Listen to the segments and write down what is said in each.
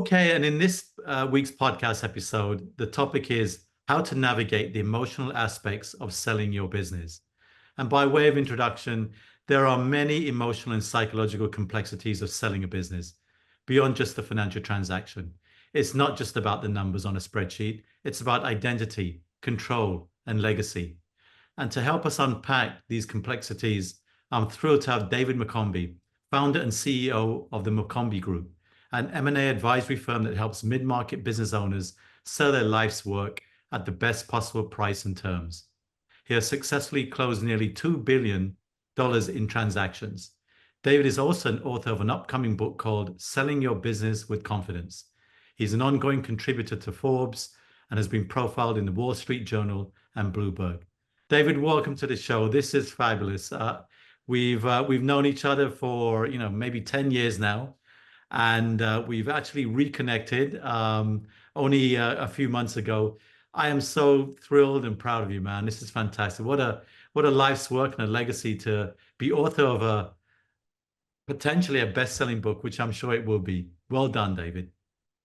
Okay, and in this week's podcast episode, the topic is how to navigate the emotional aspects of selling your business. And by way of introduction, there are many emotional and psychological complexities of selling a business beyond just the financial transaction. It's not just about the numbers on a spreadsheet, it's about identity, control, and legacy. And to help us unpack these complexities, I'm thrilled to have David McCombie, founder and CEO of the McCombie Group, an M&A advisory firm that helps mid-market business owners sell their life's work at the best possible price and terms. He has successfully closed nearly $2 billion in transactions. David is also an author of an upcoming book called Selling Your Business with Confidence. He's an ongoing contributor to Forbes and has been profiled in the Wall Street Journal and Bloomberg. David, welcome to the show. This is fabulous. We've known each other for maybe 10 years now, and we've actually reconnected only a few months ago. I am so thrilled and proud of you, man. This is fantastic. What a life's work and a legacy to be author of a potentially a best-selling book, which I'm sure it will be. Well done, David.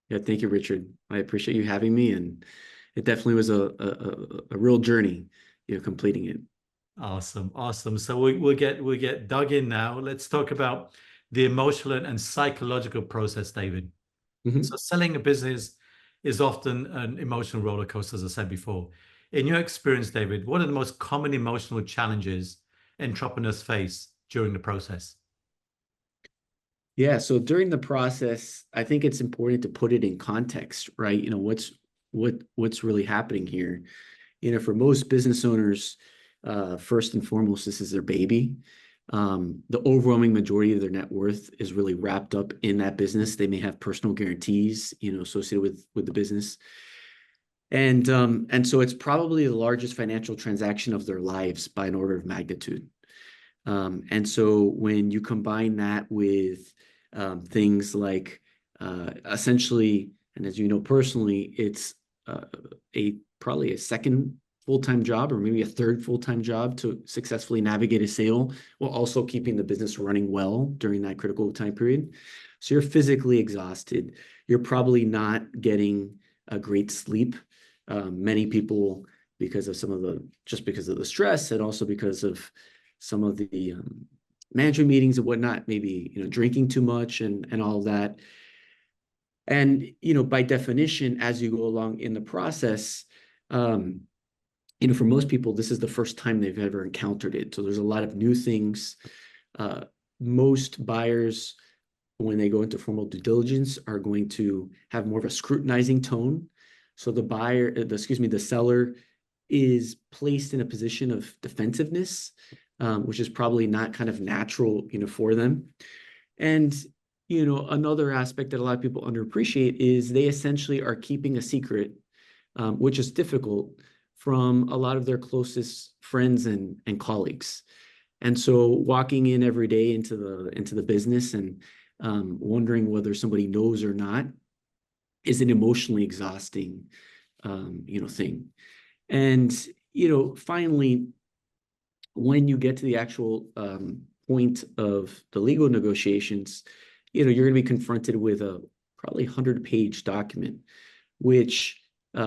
Yeah, thank you, Richard. I appreciate you having me, and it definitely was a real journey, completing it. Awesome. So we'll get dug in now. Let's talk about the emotional and psychological process, David. Mm-hmm. So selling a business is often an emotional roller coaster, as I said before. In your experience, David, what are the most common emotional challenges entrepreneurs face during the process? Yeah, so during the process, I think it's important to put it in context, right? What's really happening here. For most business owners, first and foremost, this is their baby. The overwhelming majority of their net worth is really wrapped up in that business. They may have personal guarantees, associated with the business. And so it's probably the largest financial transaction of their lives by an order of magnitude. And so when you combine that with things like essentially, and as you know personally, it's probably a second full-time job or maybe a third full-time job to successfully navigate a sale while also keeping the business running well during that critical time period. So you're physically exhausted. You're probably not getting a great sleep. Many people, because of the stress and also because of some of the management meetings and whatnot, maybe drinking too much and all of that. And by definition, as you go along in the process, for most people, this is the first time they've ever encountered it. So there's a lot of new things. Most buyers, when they go into formal due diligence, are going to have more of a scrutinizing tone. So the seller is placed in a position of defensiveness, which is probably not kind of natural, for them. And, another aspect that a lot of people underappreciate is they essentially are keeping a secret, which is difficult, from a lot of their closest friends and colleagues. And so walking in every day into the business and wondering whether somebody knows or not is an emotionally exhausting, thing. And, finally, when you get to the actual point of the legal negotiations, you're going to be confronted with a probably 100-page document, which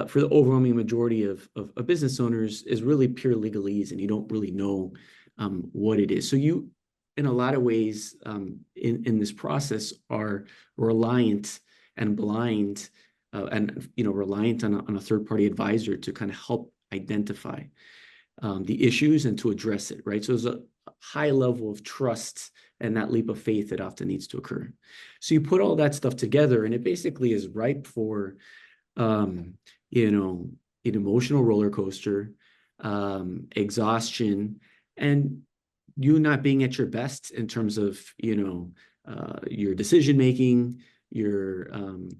for the overwhelming majority of business owners is really pure legalese, and you don't really know what it is. So you, in a lot of ways, in this process, are reliant and blind, reliant on a third-party advisor to kind of help identify the issues and to address it, right? So there's a high level of trust and that leap of faith that often needs to occur. So you put all that stuff together, and it basically is ripe for an emotional roller coaster, exhaustion, and you not being at your best in terms of, your decision making, your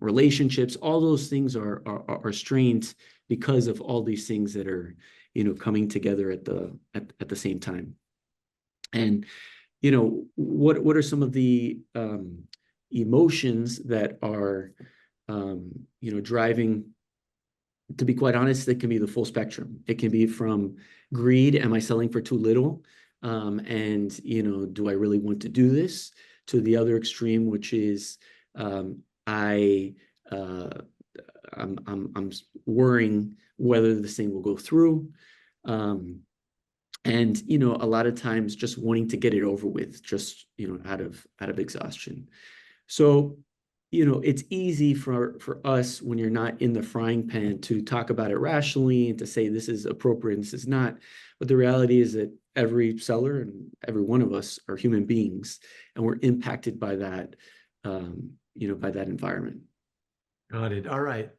relationships. All those things are strained because of all these things that are, coming together at the same time. And, what are some of the emotions that are, driving? To be quite honest, it can be the full spectrum. It can be from greed. Am I selling for too little? And, do I really want to do this? To the other extreme, which is I uh, I'm worrying whether this thing will go through. And, you know, a lot of times just wanting to get it over with, just, you know, out of exhaustion. So, you know, it's easy for us when you're not in the frying pan to talk about it rationally and to say this is appropriate and this is not. But the reality is that every seller and every one of us are human beings, and we're impacted by that, you know, by that environment. Got it. All right,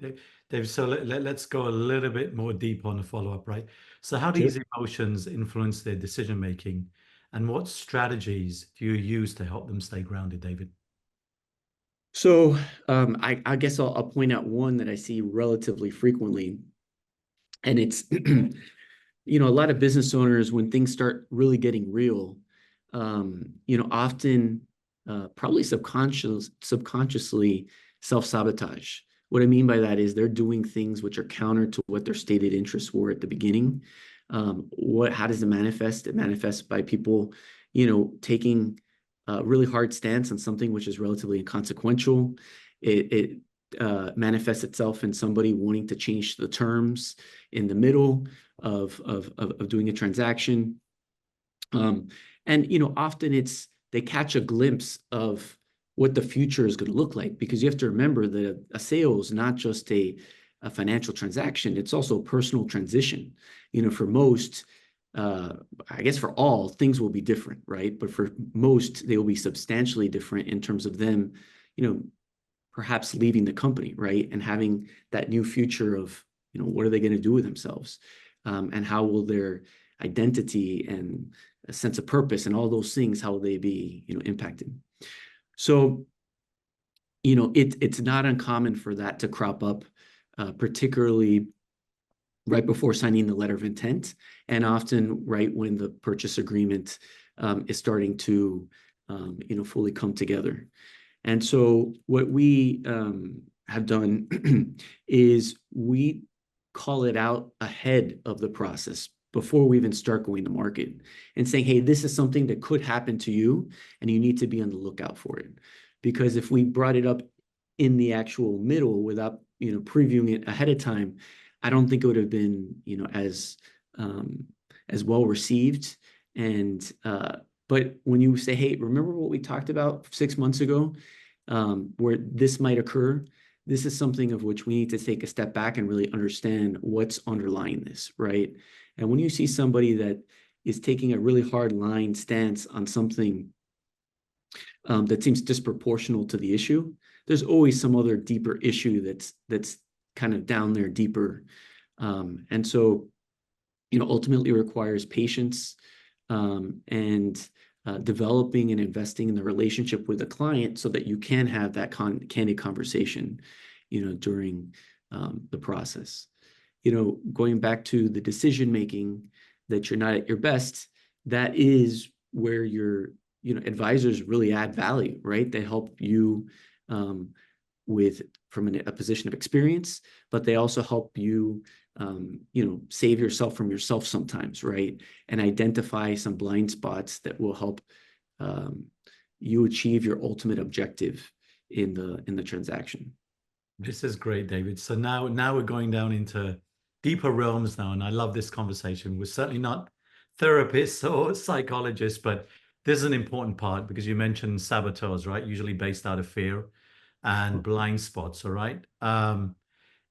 Dave. So let's go a little bit more deep on the follow-up, right? So how do Sure. these emotions influence their decision making, and what strategies do you use to help them stay grounded, David? So I guess I'll point out one that I see relatively frequently, and it's you know, a lot of business owners, when things start really getting real, you know, often probably subconsciously self-sabotage. What I mean by that is they're doing things which are counter to what their stated interests were at the beginning. How does it manifest? It manifests by people, you know, taking a really hard stance on something which is relatively inconsequential. It manifests itself in somebody wanting to change the terms in the middle of doing a transaction. And, you know, often they catch a glimpse of what the future is going to look like, because you have to remember that a sale is not just a financial transaction. It's also a personal transition. You know, for most, I guess for all, things will be different, right? But for most, they will be substantially different in terms of them, you know, perhaps leaving the company, right? And having that new future of, you know, what are they going to do with themselves? And how will their identity and a sense of purpose and all those things, how will they be, you know, impacted? So, you know, it's not uncommon for that to crop up, particularly right before signing the letter of intent, and often right when the purchase agreement is starting to, you know, fully come together. And so what we have done is we call it out ahead of the process before we even start going to market and saying, hey, this is something that could happen to you and you need to be on the lookout for it. Because if we brought it up in the actual middle without, you know, previewing it ahead of time, I don't think it would have been, you know, as well received. And but when you say, hey, remember what we talked about 6 months ago, where this might occur, this is something of which we need to take a step back and really understand what's underlying this, right? And when you see somebody that is taking a really hard line stance on something that seems disproportional to the issue, there's always some other deeper issue that's kind of down there deeper. And so, you know, ultimately requires patience, and developing and investing in the relationship with the client so that you can have that candid conversation, you know, during the process. You know, going back to the decision making, that you're not at your best, that is where your, you know, advisors really add value, right? They help you with from a position of experience, but they also help you, you know, save yourself from yourself sometimes, right? And identify some blind spots that will help you achieve your ultimate objective in the transaction. This is great, David. So now we're going down into deeper realms now, and I love this conversation. We're certainly not therapists or psychologists, but this is an important part because you mentioned saboteurs, right? Usually based out of fear and blind spots, all right?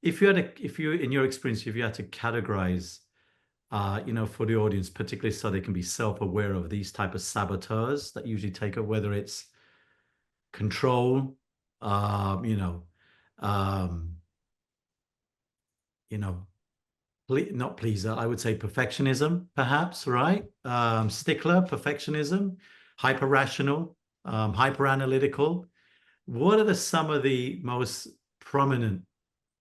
If you, in your experience, if you had to categorize, you know, for the audience, particularly so they can be self-aware of these type of saboteurs that usually take it, whether it's control, you know, um, you know, not pleaser, I would say perfectionism, perhaps, right? Stickler, perfectionism, hyper rational, hyper analytical. What are some of the most prominent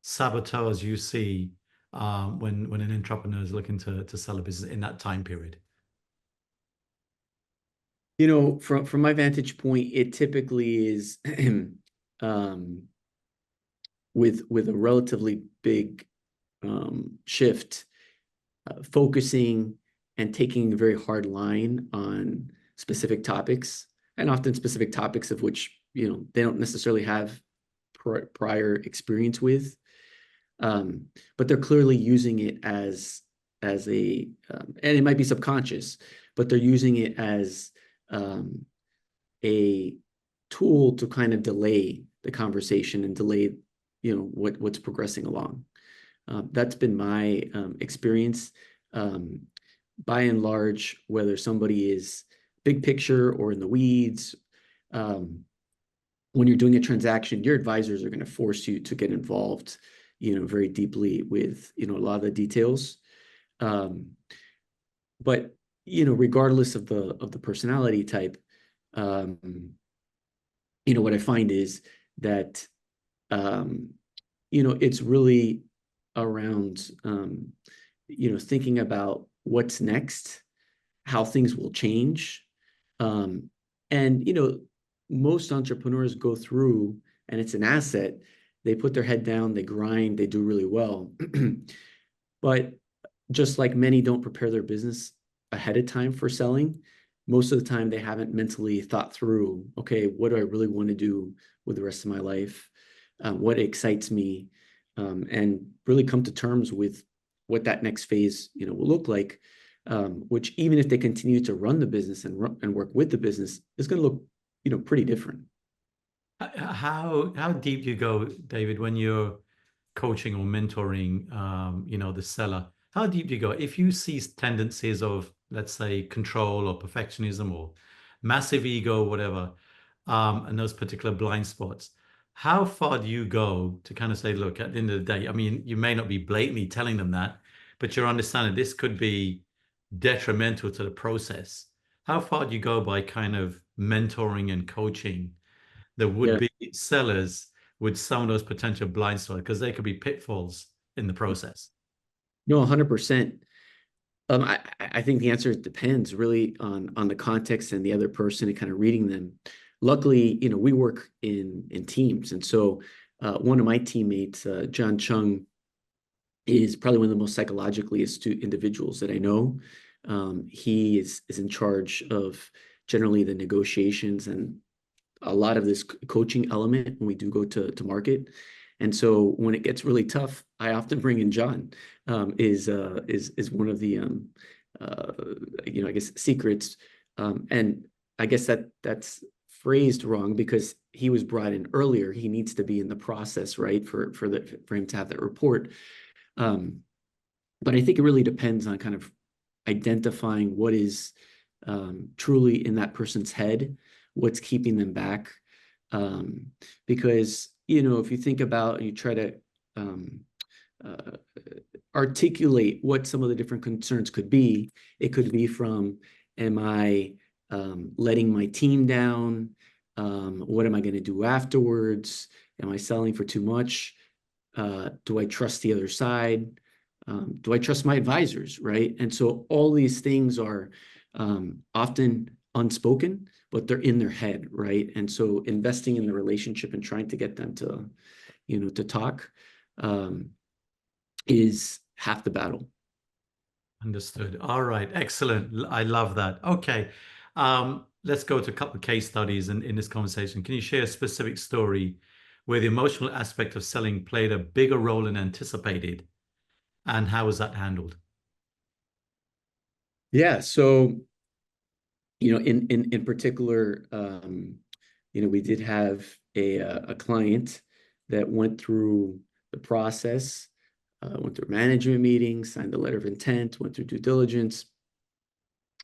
saboteurs you see when an entrepreneur is looking to sell a business in that time period? You know, from my vantage point, it typically is um, with a relatively big shift, focusing and taking a very hard line on specific topics, and often specific topics of which, you know, they don't necessarily have prior experience with. But they're clearly using it as a, and it might be subconscious, but they're using it as a tool to kind of delay the conversation and delay, what's progressing along. That's been my experience. By and large, whether somebody is big picture or in the weeds, when you're doing a transaction, your advisors are going to force you to get involved, very deeply with, a lot of the details. But, regardless of the personality type, what I find is that, it's really around, thinking about what's next, how things will change. And, most entrepreneurs go through, and it's an asset. They put their head down, they grind, they do really well. But just like many don't prepare their business ahead of time for selling, most of the time they haven't mentally thought through, okay, what do I really want to do with the rest of my life? What excites me? And really come to terms with what that next phase, will look like, which even if they continue to run the business and work with the business, is going to look, pretty different. How deep do you go, David, when you're coaching or mentoring, the seller? How deep do you go? If you see tendencies of, let's say, control or perfectionism or massive ego, whatever, and those particular blind spots, how far do you go to kind of say, look, at the end of the day, I mean, you may not be blatantly telling them that, but you're understanding this could be detrimental to the process. How far do you go by kind of mentoring and coaching the Yeah, would-be sellers with some of those potential blind spots? Because they could be pitfalls in the process. no, 100%. I think the answer depends really on the context and the other person and kind of reading them. Luckily, we work in teams, and so one of my teammates, John Chung, is probably one of the most psychologically astute individuals that I know. He is in charge of generally the negotiations and a lot of this coaching element when we do go to market. And so when it gets really tough, I often bring in John. Is one of the I guess secrets. And I guess that's phrased wrong because he was brought in earlier. He needs to be in the process, right, for him to have that report. But I think it really depends on kind of identifying what is truly in that person's head, what's keeping them back. Because, if you think about, you try to articulate what some of the different concerns could be, it could be from, am I letting my team down? What am I going to do afterwards? Am I selling for too much? Do I trust the other side? Do I trust my advisors, right? And so all these things are often unspoken, but they're in their head, right? And so investing in the relationship and trying to get them to, to talk is half the battle. Understood. All right. Excellent. I love that. Okay. Let's go to a couple of case studies in this conversation. Can you share a specific story where the emotional aspect of selling played a bigger role than anticipated? And how was that handled? Yeah. So, in particular, we did have a client that went through the process, went through management meetings, signed the letter of intent, went through due diligence,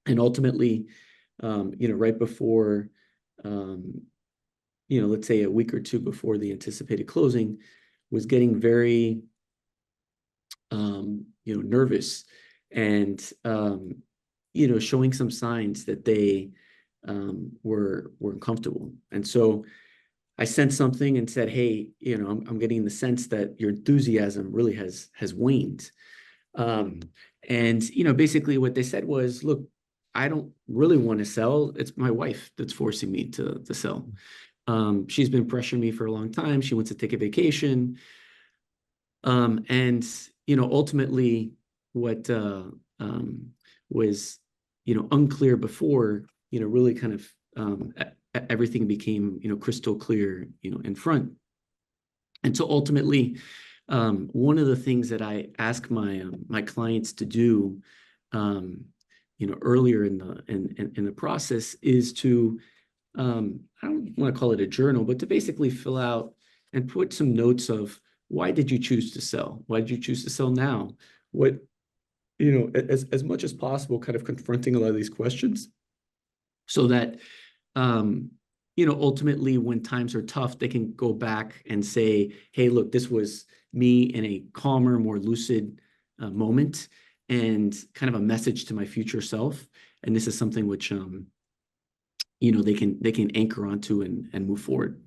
and ultimately, right before, let's say a week or two before the anticipated closing, was getting very, nervous and, showing some signs that they were uncomfortable. And so I sent something and said, hey, I'm getting the sense that your enthusiasm really has waned. And, basically what they said was, look, I don't really want to sell. It's my wife that's forcing me to sell. She's been pressuring me for a long time. She wants to take a vacation. And, ultimately what was, unclear before, really kind of everything became, crystal clear, in front. And so ultimately, one of the things that I ask my clients to do, earlier in the process is to, I don't want to call it a journal, but to basically fill out and put some notes of, why did you choose to sell? Why did you choose to sell now? What, as much as possible, kind of confronting a lot of these questions, so that ultimately when times are tough, they can go back and say, hey, look, this was me in a calmer, more lucid moment, and kind of a message to my future self. And this is something which they can anchor onto and move forward.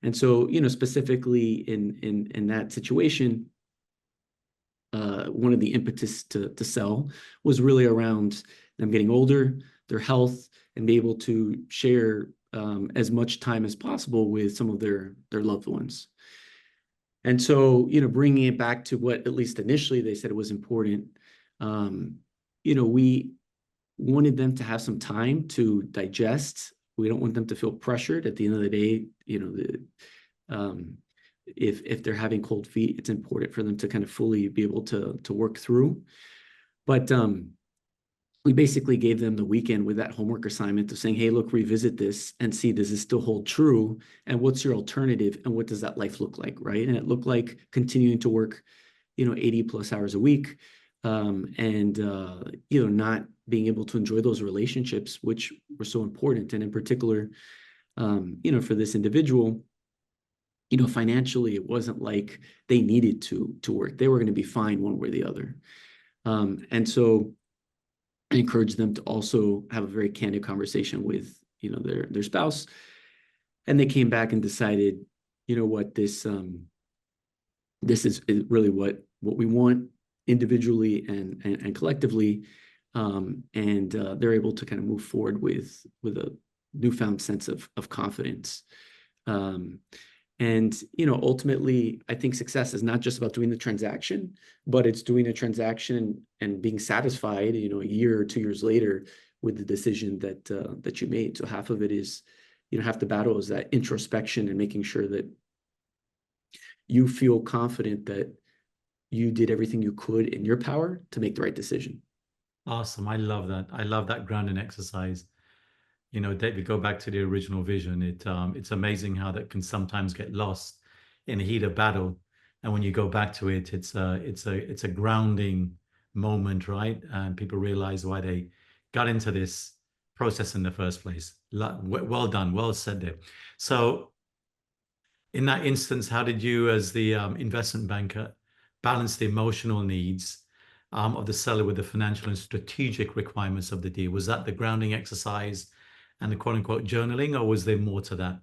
And so, specifically in that situation, one of the impetus to sell was really around them getting older, their health, and be able to share as much time as possible with some of their loved ones. And so, bringing it back to what at least initially they said it was important, we wanted them to have some time to digest. We don't want them to feel pressured. At the end of the day, if they're having cold feet, it's important for them to kind of fully be able to work through. But we basically gave them the weekend with that homework assignment of saying, hey, look, revisit this and see, does this still hold true? And what's your alternative? And what does that life look like, right? And it looked like continuing to work, 80 plus hours a week, and not being able to enjoy those relationships, which were so important. And in particular, for this individual, financially, it wasn't like they needed to work. They were going to be fine one way or the other. And so I encourage them to also have a very candid conversation with, their spouse. And they came back and decided, what, this is really what we want individually and collectively. And they're able to kind of move forward with a newfound sense of confidence. And, ultimately, I think success is not just about doing the transaction, but it's doing a transaction and being satisfied, a year or 2 years later with the decision that you made. So half of it is, half the battle is that introspection and making sure that you feel confident that you did everything you could in your power to make the right decision. Awesome. I love that. I love that grounding exercise. David, go back to the original vision. It's amazing how that can sometimes get lost in the heat of battle, and when you go back to it, it's a grounding moment, right? And people realize why they got into this process in the first place. Well done, well said there. So, in that instance, how did you, as the investment banker, balance the emotional needs of the seller with the financial and strategic requirements of the deal? Was that the grounding exercise and the quote unquote journaling, or was there more to that?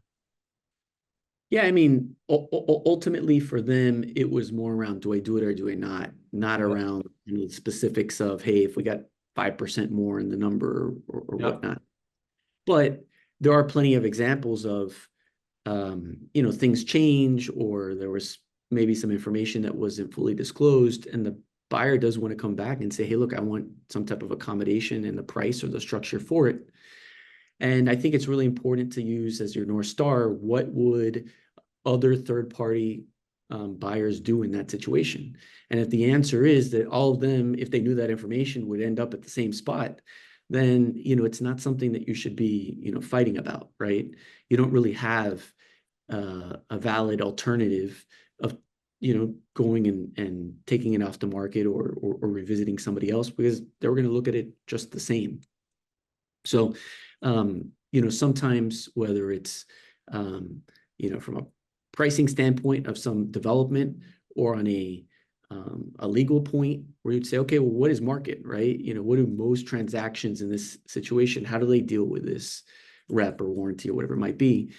Yeah, I mean, ultimately for them, it was more around, do I do it or do I not Yep. around the specifics of, hey, if we got 5% more in the number or Yep. whatnot. But there are plenty of examples of, things change, or there was maybe some information that wasn't fully disclosed, and the buyer does want to come back and say, hey, look, I want some type of accommodation in the price or the structure for it. And I think it's really important to use as your North Star, what would other third-party buyers do in that situation? And if the answer is that all of them, if they knew that information, would end up at the same spot, then, it's not something that you should be, fighting about, right? You don't really have a valid alternative of, going and taking it off the market or revisiting somebody else, because they were going to look at it just the same. So, sometimes whether it's, from a pricing standpoint of some development, or on a legal point where you'd say, okay, well, what is market, right? What do most transactions in this situation, how do they deal with this rep or warranty or whatever it might be?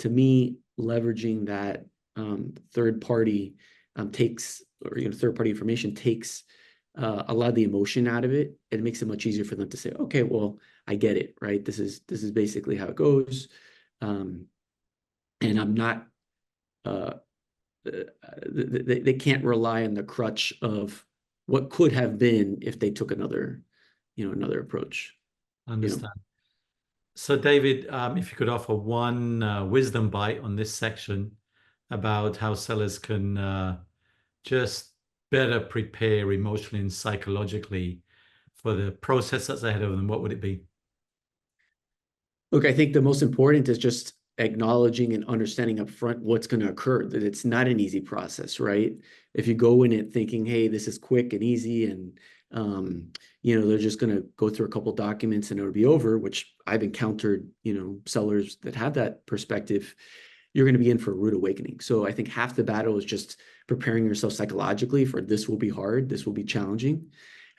To me, leveraging that third party third party information takes a lot of the emotion out of it. It makes it much easier for them to say, okay, well, I get it, right? This is basically how it goes. And I'm not, they can't rely on the crutch of what could have been if they took another approach. Understand. So, David, if you could offer one wisdom bite on this section, about how sellers can just better prepare emotionally and psychologically for the process that's ahead of them, what would it be? Look, I think the most important is just acknowledging and understanding upfront what's going to occur, that it's not an easy process, right? If you go in it thinking, hey, this is quick and easy, and they're just going to go through a couple documents and it'll be over, which I've encountered, sellers that have that perspective, you're going to be in for a rude awakening. So I think half the battle is just preparing yourself psychologically for this will be hard, this will be challenging.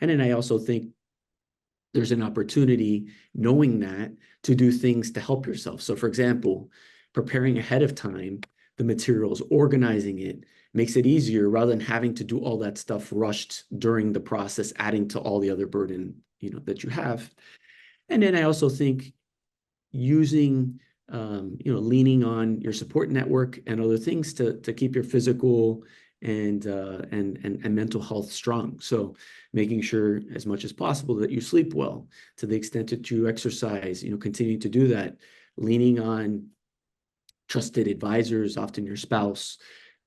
And then I also think there's an opportunity, knowing that, to do things to help yourself. So for example, preparing ahead of time, the materials, organizing it, makes it easier rather than having to do all that stuff rushed during the process, adding to all the other burden, that you have. And then I also think using, leaning on your support network and other things to keep your physical and mental health strong. So making sure as much as possible that you sleep well, to the extent that you exercise, continuing to do that, leaning on trusted advisors, often your spouse,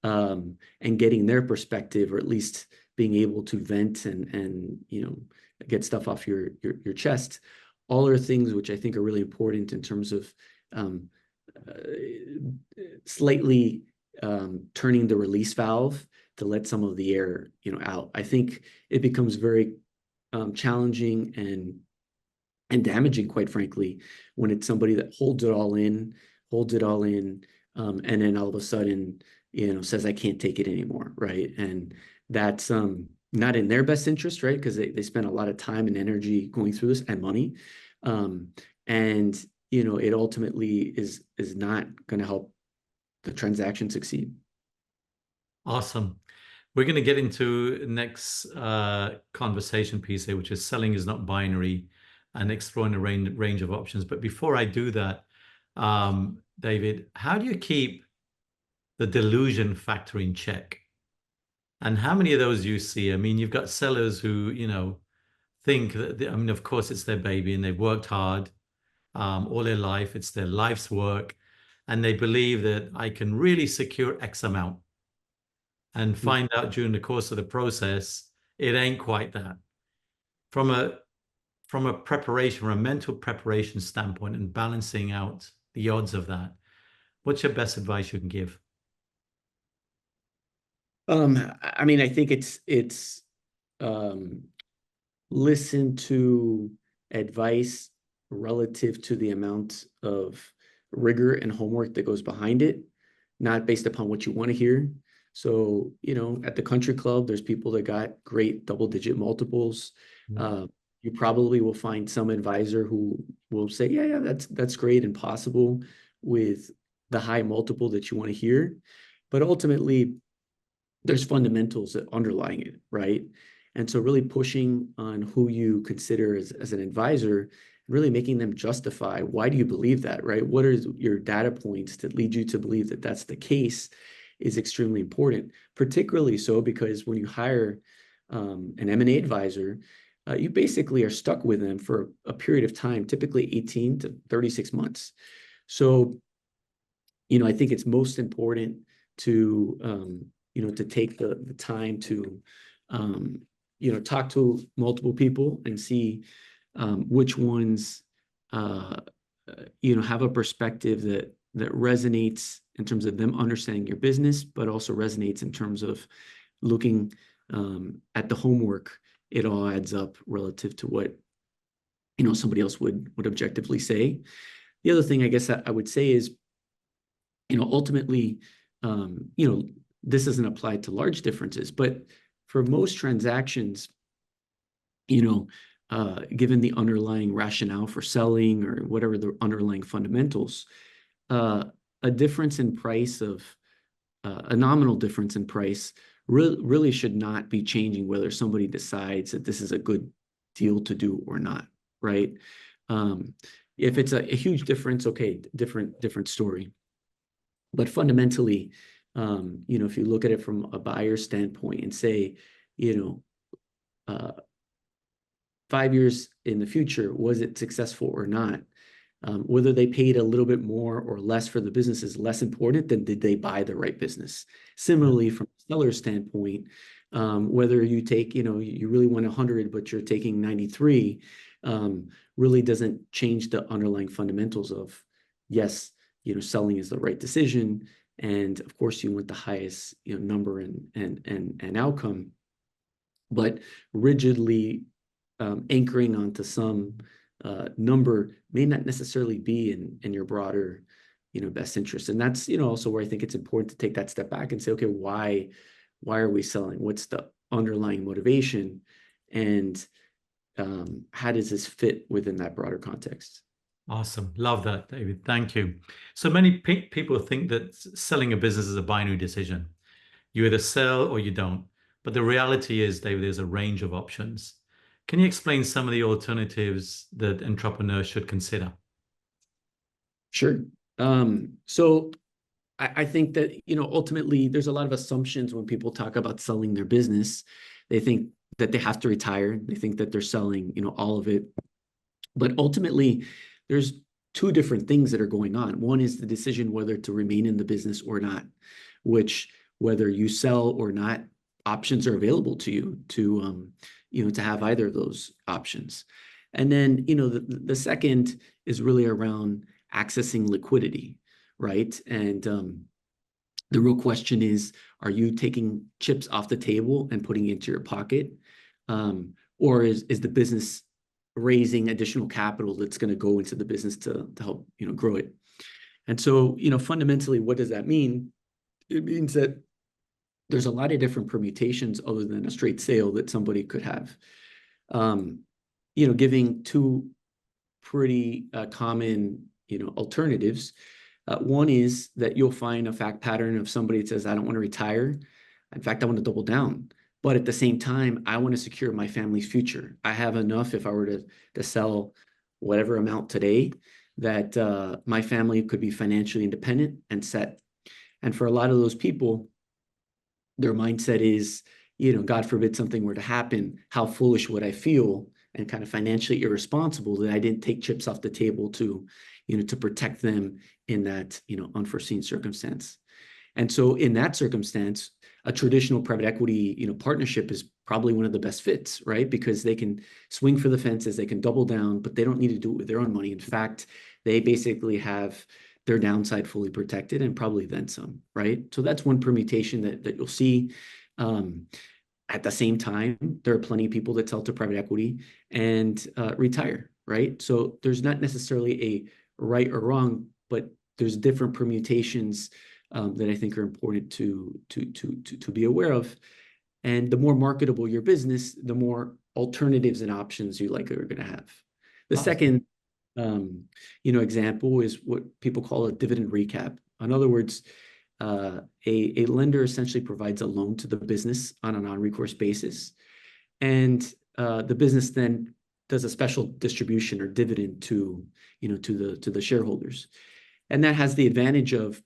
and getting their perspective, or at least being able to vent and get stuff off your chest. All are things which I think are really important in terms of slightly turning the release valve to let some of the air, out. I think it becomes very challenging and damaging, quite frankly, when it's somebody that holds it all in, and then all of a sudden, says, I can't take it anymore, right? And that's not in their best interest, right? Because they spend a lot of time and energy going through this, and money. And it ultimately is not going to help the transaction succeed. Awesome. We're going to get into next conversation piece here, which is selling is not binary, and exploring a range of options. But before I do that, David, how do you keep the delusion factor in check? And how many of those do you see? I mean, you've got sellers who, think that, of course, it's their baby and they've worked hard all their life. It's their life's work. And they believe that I can really secure X amount, and find out during the course of the process, it ain't quite that. From a preparation, from a mental preparation standpoint, and balancing out the odds of that, what's your best advice you can give? I mean, I think it's listen to advice relative to the amount of rigor and homework that goes behind it, not based upon what you want to hear. So, at the country club, there's people that got great double-digit multiples. You probably will find some advisor who will say, yeah, that's great and possible, with the high multiple that you want to hear. But ultimately, there's fundamentals that underlying it, right? And so really pushing on who you consider as an advisor, really making them justify, why do you believe that, right? What are your data points that lead you to believe that that's the case, is extremely important, particularly so because when you hire an M&A advisor, you basically are stuck with them for a period of time, typically 18 to 36 months. So, I think it's most important to, to take the time to, talk to multiple people and see which ones, have a perspective that resonates in terms of them understanding your business, but also resonates in terms of looking at the homework. It all adds up relative to what, somebody else would objectively say. The other thing I guess I would say is, ultimately, this doesn't apply to large differences, but for most transactions, given the underlying rationale for selling or whatever the underlying fundamentals, a difference in price of a nominal difference in price really should not be changing whether somebody decides that this is a good deal to do or not, right? If it's a huge difference, okay, different story. But fundamentally, if you look at it from a buyer standpoint and say, 5 years in the future, was it successful or not? Whether they paid a little bit more or less for the business is less important than did they buy the right business. Similarly, from a seller's standpoint, whether you take, you really want 100, but you're taking 93, really doesn't change the underlying fundamentals of, yes, selling is the right decision. And of course, you want the highest, number and outcome, but rigidly anchoring onto some number may not necessarily be in your broader, best interest. And that's, also where I think it's important to take that step back and say, okay, why are we selling? What's the underlying motivation? And how does this fit within that broader context? Awesome. Love that, David. Thank you. So many people think that selling a business is a binary decision. You either sell or you don't. But the reality is, David, there's a range of options. Can you explain some of the alternatives that entrepreneurs should consider? Sure. So I think that, ultimately there's a lot of assumptions when people talk about selling their business. They think that they have to retire. They think that they're selling, all of it. But ultimately, there's two different things that are going on. One is the decision whether to remain in the business or not, which whether you sell or not, options are available to you to have either of those options. And then, the second is really around accessing liquidity, right? And the real question is, are you taking chips off the table and putting it into your pocket? Or is the business raising additional capital that's going to go into the business to help, grow it? And so, fundamentally, what does that mean? It means that there's a lot of different permutations other than a straight sale that somebody could have. Giving two pretty common, alternatives. One is that you'll find a fact pattern of somebody that says, I don't want to retire. In fact, I want to double down. But at the same time, I want to secure my family's future. I have enough if I were to sell whatever amount today that my family could be financially independent and set. And for a lot of those people, their mindset is, God forbid something were to happen, how foolish would I feel and kind of financially irresponsible that I didn't take chips off the table to protect them in that, unforeseen circumstance. And so in that circumstance, a traditional private equity, partnership is probably one of the best fits, right? Because they can swing for the fences, they can double down, but they don't need to do it with their own money. In fact, they basically have their downside fully protected and probably then some, right? So that's one permutation that you'll see. At the same time, there are plenty of people that sell to private equity and retire, right? So there's not necessarily a right or wrong, but there's different permutations that I think are important to be aware of. And the more marketable your business, the more alternatives and options you likely are going to have. The second, example is what people call a dividend recap. In other words, a lender essentially provides a loan to the business on a non-recourse basis, and the business then does a special distribution or dividend to the shareholders, and that has the advantage of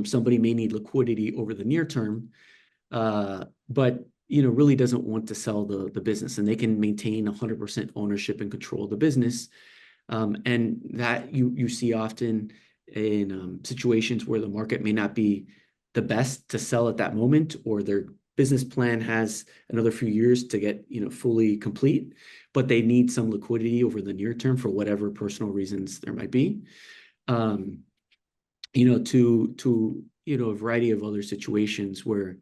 somebody may need liquidity over the near term, but really doesn't want to sell the business, and they can maintain 100% ownership and control of the business, and that you see often in situations where the market may not be the best to sell at that moment, or their business plan has another few years to get fully complete, but they need some liquidity over the near term for whatever personal reasons there might be. To a variety of other situations where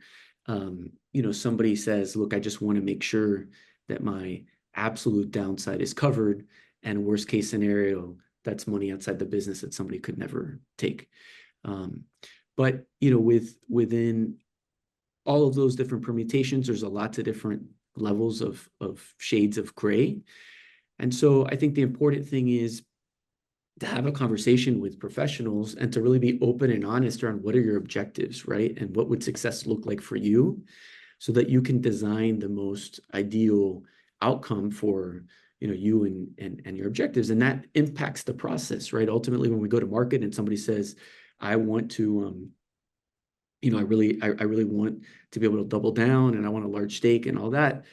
somebody says, look, I just want to make sure that my absolute downside is covered, and worst case scenario, that's money outside the business that somebody could never take. But within all of those different permutations, there's a lot of different levels of shades of gray. And so I think the important thing is to have a conversation with professionals and to really be open and honest around what are your objectives, right? And what would success look like for you, so that you can design the most ideal outcome for you and your objectives. And that impacts the process, right? Ultimately, when we go to market and somebody says, I want to, I really want to be able to double down and I want a large stake and all that,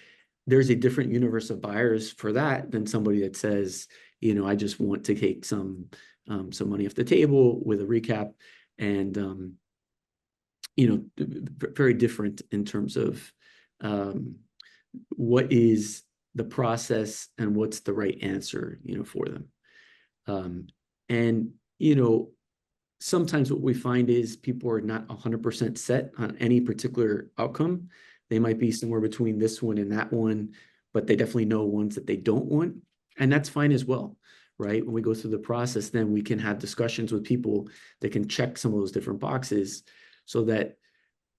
there's a different universe of buyers for that than somebody that says, I just want to take some money off the table with a recap. And very different in terms of what is the process and what's the right answer, for them. And sometimes what we find is people are not 100% set on any particular outcome. They might be somewhere between this one and that one, but they definitely know ones that they don't want. And that's fine as well, right? When we go through the process, then we can have discussions with people that can check some of those different boxes, so that,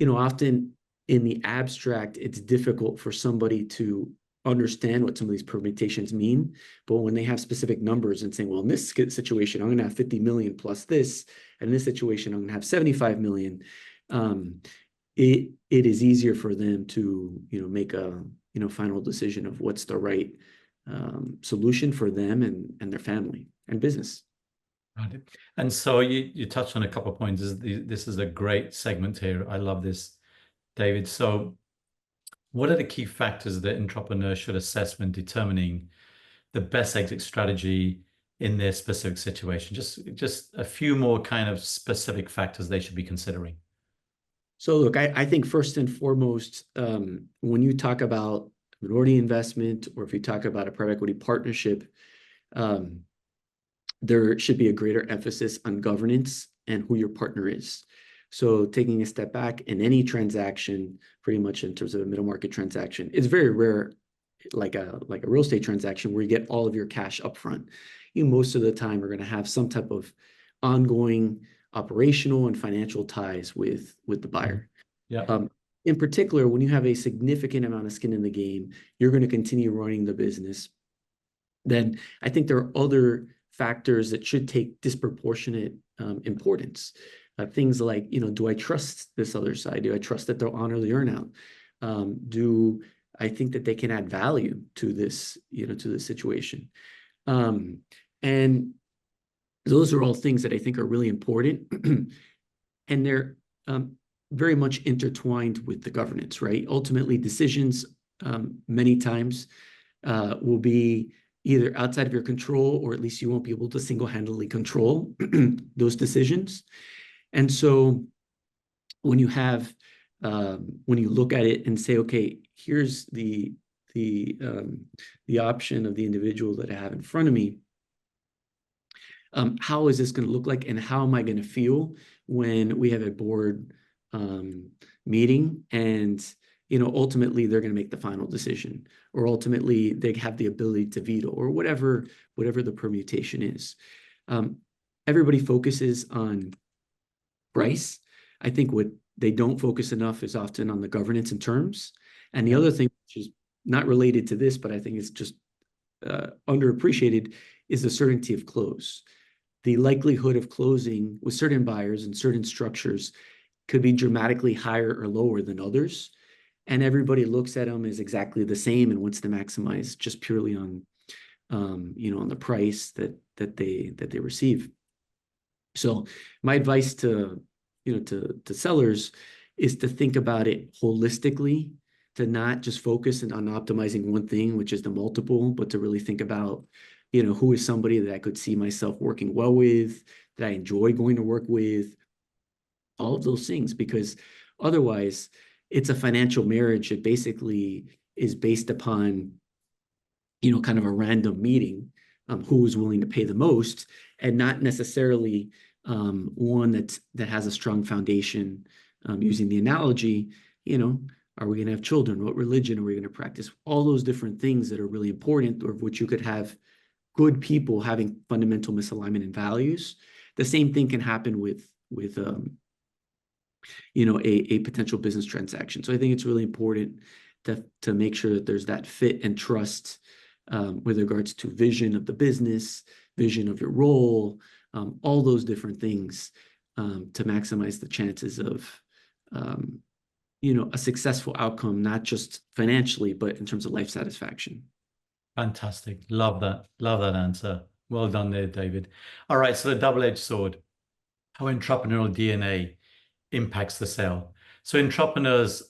often in the abstract, it's difficult for somebody to understand what some of these permutations mean. But when they have specific numbers and saying, well, in this situation, I'm going to have 50 million plus this, and in this situation, I'm going to have 75 million, it is easier for them to, make a, final decision of what's the right solution for them and their family and business. Right. And so you touched on a couple of points. This is a great segment here. I love this, David. So what are the key factors that entrepreneurs should assess when determining the best exit strategy in their specific situation? Just a few more kind of specific factors they should be considering. So look, I think first and foremost, when you talk about minority investment, or if you talk about a private equity partnership, there should be a greater emphasis on governance and who your partner is. So taking a step back, in any transaction, pretty much in terms of a middle market transaction, it's very rare, like a real estate transaction, where you get all of your cash upfront. You most of the time are going to have some type of ongoing operational and financial ties with the buyer. Yeah. In particular, when you have a significant amount of skin in the game, you're going to continue running the business. Then I think there are other factors that should take disproportionate importance. Things like, do I trust this other side? Do I trust that they'll honor the earnout? Do I think that they can add value to this, to this situation? And those are all things that I think are really important. And they're very much intertwined with the governance, right? Ultimately, decisions many times will be either outside of your control, or at least you won't be able to single-handedly control those decisions. And so when you look at it and say, okay, here's the option of the individual that I have in front of me, how is this going to look like, and how am I going to feel when we have a board meeting, and ultimately they're going to make the final decision, or ultimately they have the ability to veto, or whatever the permutation is. Everybody focuses on price. I think what they don't focus enough is often on the governance and terms. And the other thing, which is not related to this, but I think it's just underappreciated, is the certainty of close. The likelihood of closing with certain buyers and certain structures could be dramatically higher or lower than others. And everybody looks at them as exactly the same and wants to maximize just purely on, on the price that they receive. So my advice to sellers is to think about it holistically, to not just focus on optimizing one thing, which is the multiple, but to really think about, who is somebody that I could see myself working well with, that I enjoy going to work with, all of those things, because otherwise it's a financial marriage that basically is based upon, kind of a random meeting, who is willing to pay the most, and not necessarily one that has a strong foundation. Using the analogy, are we going to have children? What religion are we going to practice? All those different things that are really important, or of which you could have good people having fundamental misalignment in values. The same thing can happen with a potential business transaction. So I think it's really important to make sure that there's that fit and trust with regards to vision of the business, vision of your role, all those different things to maximize the chances of a successful outcome, not just financially, but in terms of life satisfaction. Fantastic. Love that. Love that answer. Well done there, David. All right. So the double-edged sword, how entrepreneurial DNA impacts the sale. So entrepreneurs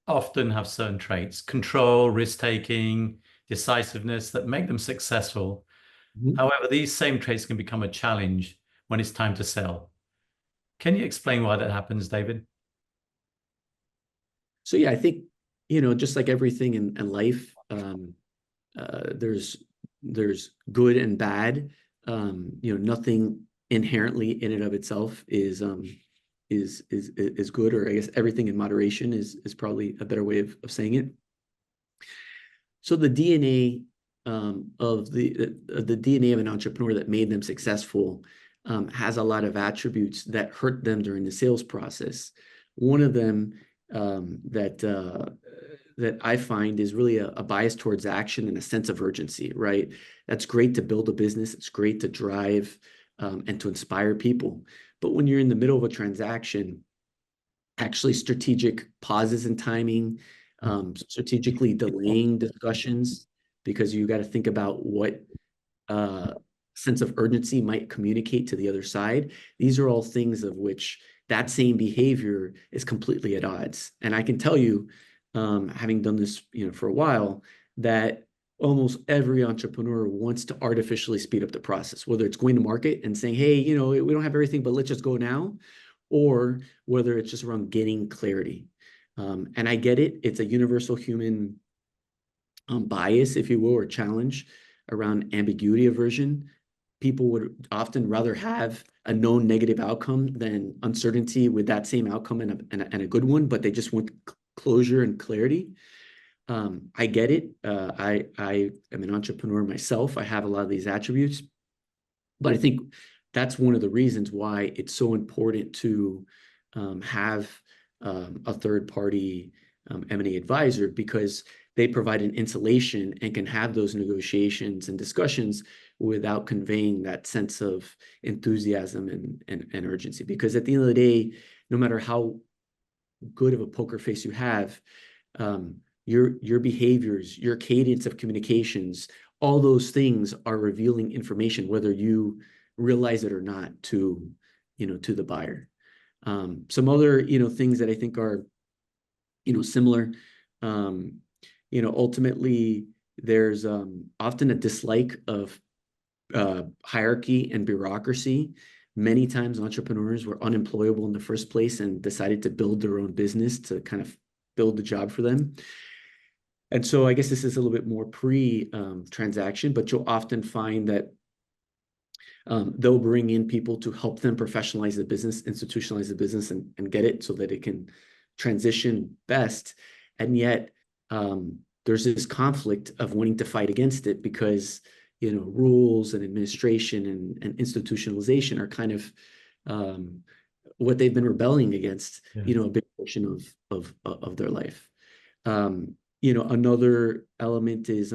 often have certain traits: control, risk-taking, decisiveness, that make them successful. Mhm. However, these same traits can become a challenge when it's time to sell. Can you explain why that happens, David? So yeah, I think, just like everything in life, there's good and bad. Nothing inherently in and of itself is good, or I guess everything in moderation is probably a better way of saying it. So the DNA of the DNA of an entrepreneur that made them successful has a lot of attributes that hurt them during the sales process. One of them that I find is really a bias towards action and a sense of urgency, right? That's great to build a business. It's great to drive and to inspire people. But when you're in the middle of a transaction, actually strategic pauses in timing, strategically delaying discussions, because you got to think about what uh, sense of urgency might communicate to the other side. These are all things of which that same behavior is completely at odds. And I can tell you, having done this, for a while, that almost every entrepreneur wants to artificially speed up the process, whether it's going to market and saying, hey, we don't have everything, but let's just go now, or whether it's just around getting clarity. And I get it. It's a universal human bias, if you will, or challenge around ambiguity aversion. People would often rather have a known negative outcome than uncertainty with that same outcome and a good one, but they just want closure and clarity. I get it. I am an entrepreneur myself. I have a lot of these attributes, but I think that's one of the reasons why it's so important to have a third party M&A advisor, because they provide an insulation and can have those negotiations and discussions without conveying that sense of enthusiasm and urgency. Because at the end of the day, no matter how good of a poker face you have, your behaviors, your cadence of communications, all those things are revealing information, whether you realize it or not, to the buyer. Some other things that I think are similar. Ultimately, there's often a dislike of hierarchy and bureaucracy. Many times entrepreneurs were unemployable in the first place and decided to build their own business to kind of build the job for them. And so I guess this is a little bit more pre-transaction, but you'll often find that they'll bring in people to help them professionalize the business, institutionalize the business, and get it so that it can transition best. And yet there's this conflict of wanting to fight against it, because rules and administration and institutionalization are kind of what they've been rebelling against, a big portion of their life. Another element is,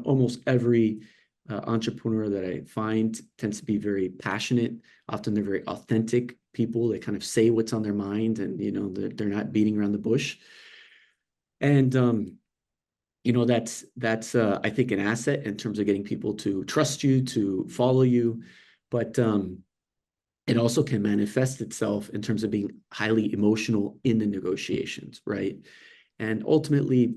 almost every entrepreneur that I find tends to be very passionate. Often they're very authentic people. They kind of say what's on their mind, and they're not beating around the bush. And that's I think an asset in terms of getting people to trust you, to follow you, but it also can manifest itself in terms of being highly emotional in the negotiations, right? And ultimately,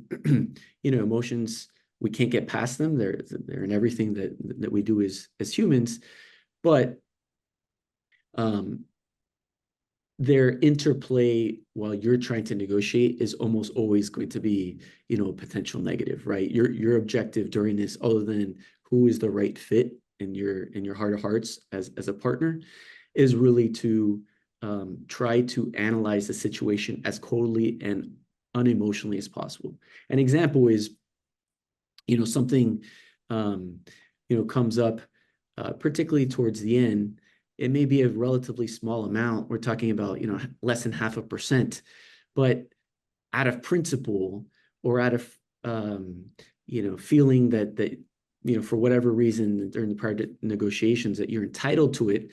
emotions, we can't get past them. They're in everything that we do as humans, but their interplay while you're trying to negotiate is almost always going to be, a potential negative, right? Your objective during this, other than who is the right fit in your heart of hearts as a partner, is really to try to analyze the situation as coldly and unemotionally as possible. An example is, something comes up, particularly towards the end. It may be a relatively small amount. We're talking about, less than 0.5%, but out of principle, or out of, feeling that, for whatever reason during the prior negotiations that you're entitled to it,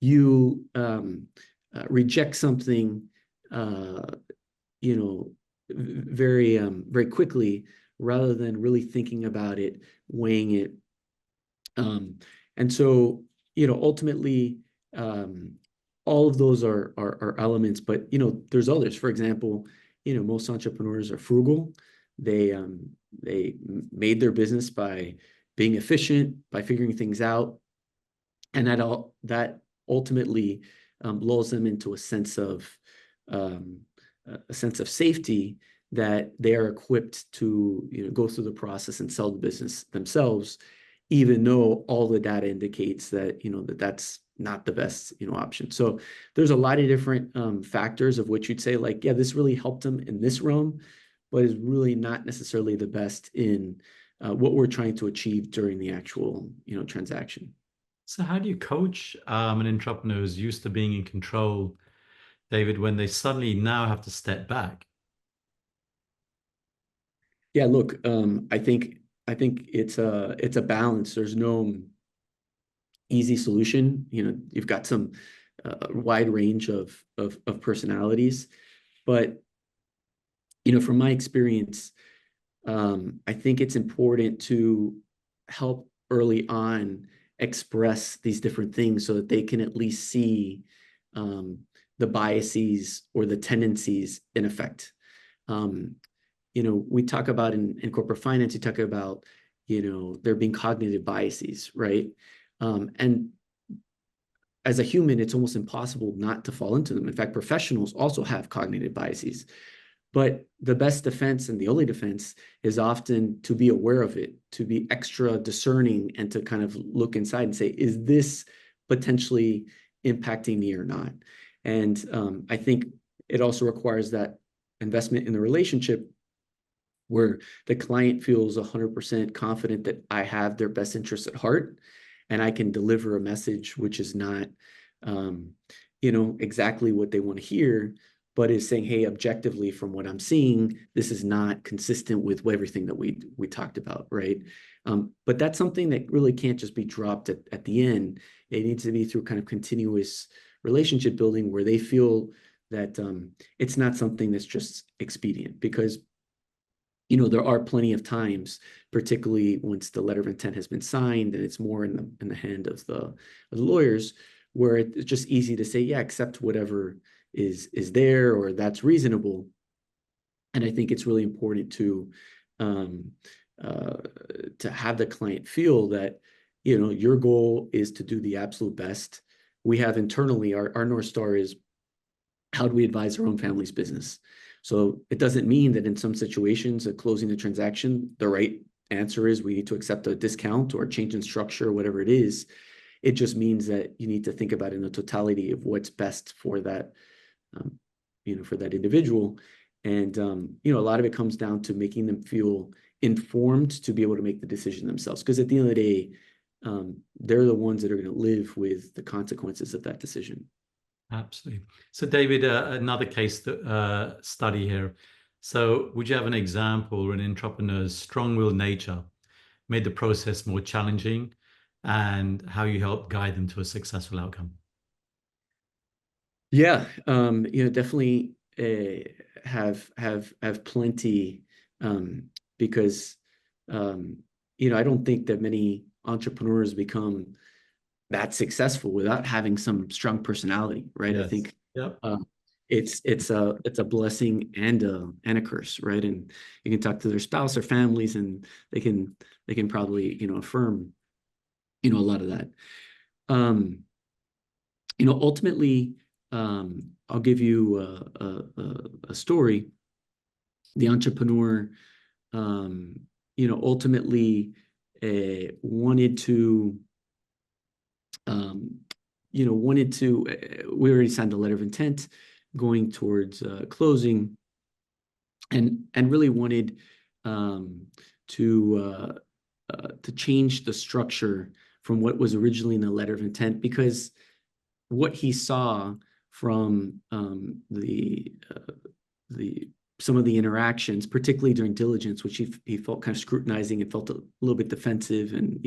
you reject something, very, very quickly, rather than really thinking about it, weighing it. And so, ultimately, all of those are elements, but, there's others. For example, most entrepreneurs are frugal. They made their business by, being efficient, by figuring things out, and that ultimately lulls them into um, a sense of safety, that they are equipped to go through the process and sell the business themselves, even though all the data indicates that that's not the best option. So there's a lot of different factors of which you'd say, like, yeah, this really helped them in this realm, but is really not necessarily the best in what we're trying to achieve during the actual transaction. So how do you coach an entrepreneur who's used to being in control, David, when they suddenly now have to step back? Yeah, look, I think it's a balance. There's no easy solution. You've got some wide range of personalities, but from my experience, I think it's important to help early on express these different things so that they can at least see um, the biases or the tendencies in effect. Um, we talk about in corporate finance, you talk about, there being cognitive biases, right? And as a human, it's almost impossible not to fall into them. In fact, professionals also have cognitive biases. But the best defense and the only defense is often to be aware of it, to be extra discerning, and to kind of look inside and say, is this potentially impacting me or not? And I think it also requires that investment in the relationship where the client feels 100% confident that I have their best interests at heart, and I can deliver a message which is not, um, exactly what they want to hear, but is saying, hey, objectively, from what I'm seeing, this is not consistent with everything that we talked about, right? But that's something that really can't just be dropped at the end. It needs to be through kind of continuous relationship building where they feel that it's not something that's just expedient, because there are plenty of times, particularly once the letter of intent has been signed and it's more in the hand of the lawyers, where it's just easy to say, yeah, accept whatever is there, or that's reasonable. And I think it's really important um, to have the client feel that your goal is to do the absolute best. We have internally, our North Star is, how do we advise our own family's business? So it doesn't mean that in some situations of closing the transaction, the right answer is we need to accept a discount or a change in structure or whatever it is. It just means that you need to think about it in the totality of what's best for that, um, for that individual. And, a lot of it comes down to making them feel informed to be able to make the decision themselves. Because at the end of the day, they're the ones that are going to live with the consequences of that decision. Absolutely. So, David, another case study here. So, would you have an example where an entrepreneur's strong-willed nature made the process more challenging, and how you help guide them to a successful outcome? Yeah, definitely have plenty, because I don't think that many entrepreneurs become that successful without having some strong personality, right? I Yes. think Yep. uh, it's a blessing and a curse, right? And you can talk to their spouse or families, and they can probably affirm a lot of that. Um, Ultimately, I'll give you a story. The entrepreneur, ultimately wanted to, um, we already signed the letter of intent going towards closing, and really wanted um, to change the structure from what was originally in the letter of intent, because what he saw from the some of the interactions, particularly during diligence, which he felt kind of scrutinizing and felt a little bit defensive, and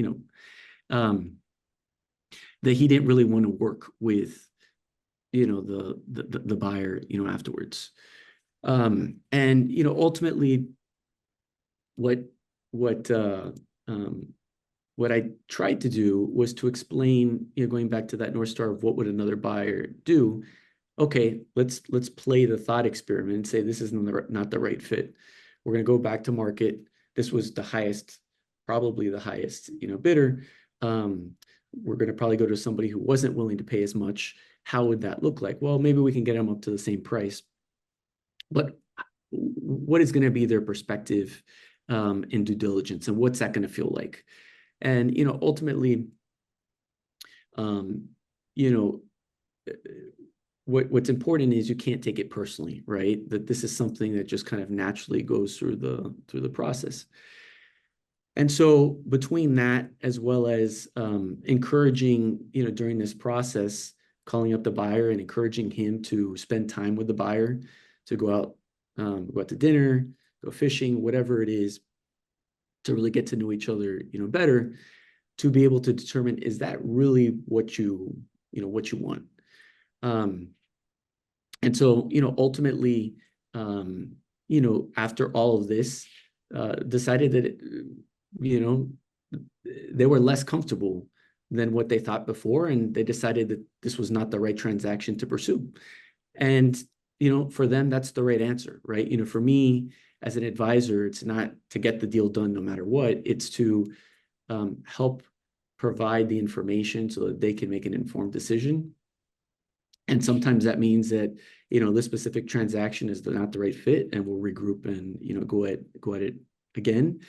that he didn't really want to work with the buyer afterwards. And ultimately, what what uh, um, what I tried to do was to explain, going back to that North Star of what would another buyer do. Okay, let's play the thought experiment and say this is not the right fit. We're going to go back to market. This was the highest probably the highest, bidder. We're going to probably go to somebody who wasn't willing to pay as much. How would that look like? Well, maybe we can get them up to the same price. But what is going to be their perspective in due diligence, and what's that going to feel like? And, ultimately, what's important is you can't take it personally, right? That this is something that just kind of naturally goes through the process. And so between that, as well as encouraging, during this process, calling up the buyer and encouraging him to spend time with the buyer, to go out to dinner, go fishing, whatever it is, to really get to know each other, better, to be able to determine, is that really what you want? And so, ultimately, after all of this, decided that, they were less comfortable than what they thought before, and they decided that this was not the right transaction to pursue. And, for them, that's the right answer, right? For me, as an advisor, it's not to get the deal done no matter what. It's to help provide the information so that they can make an informed decision. And sometimes that means that, this specific transaction is not the right fit, and we'll regroup and, go at it again.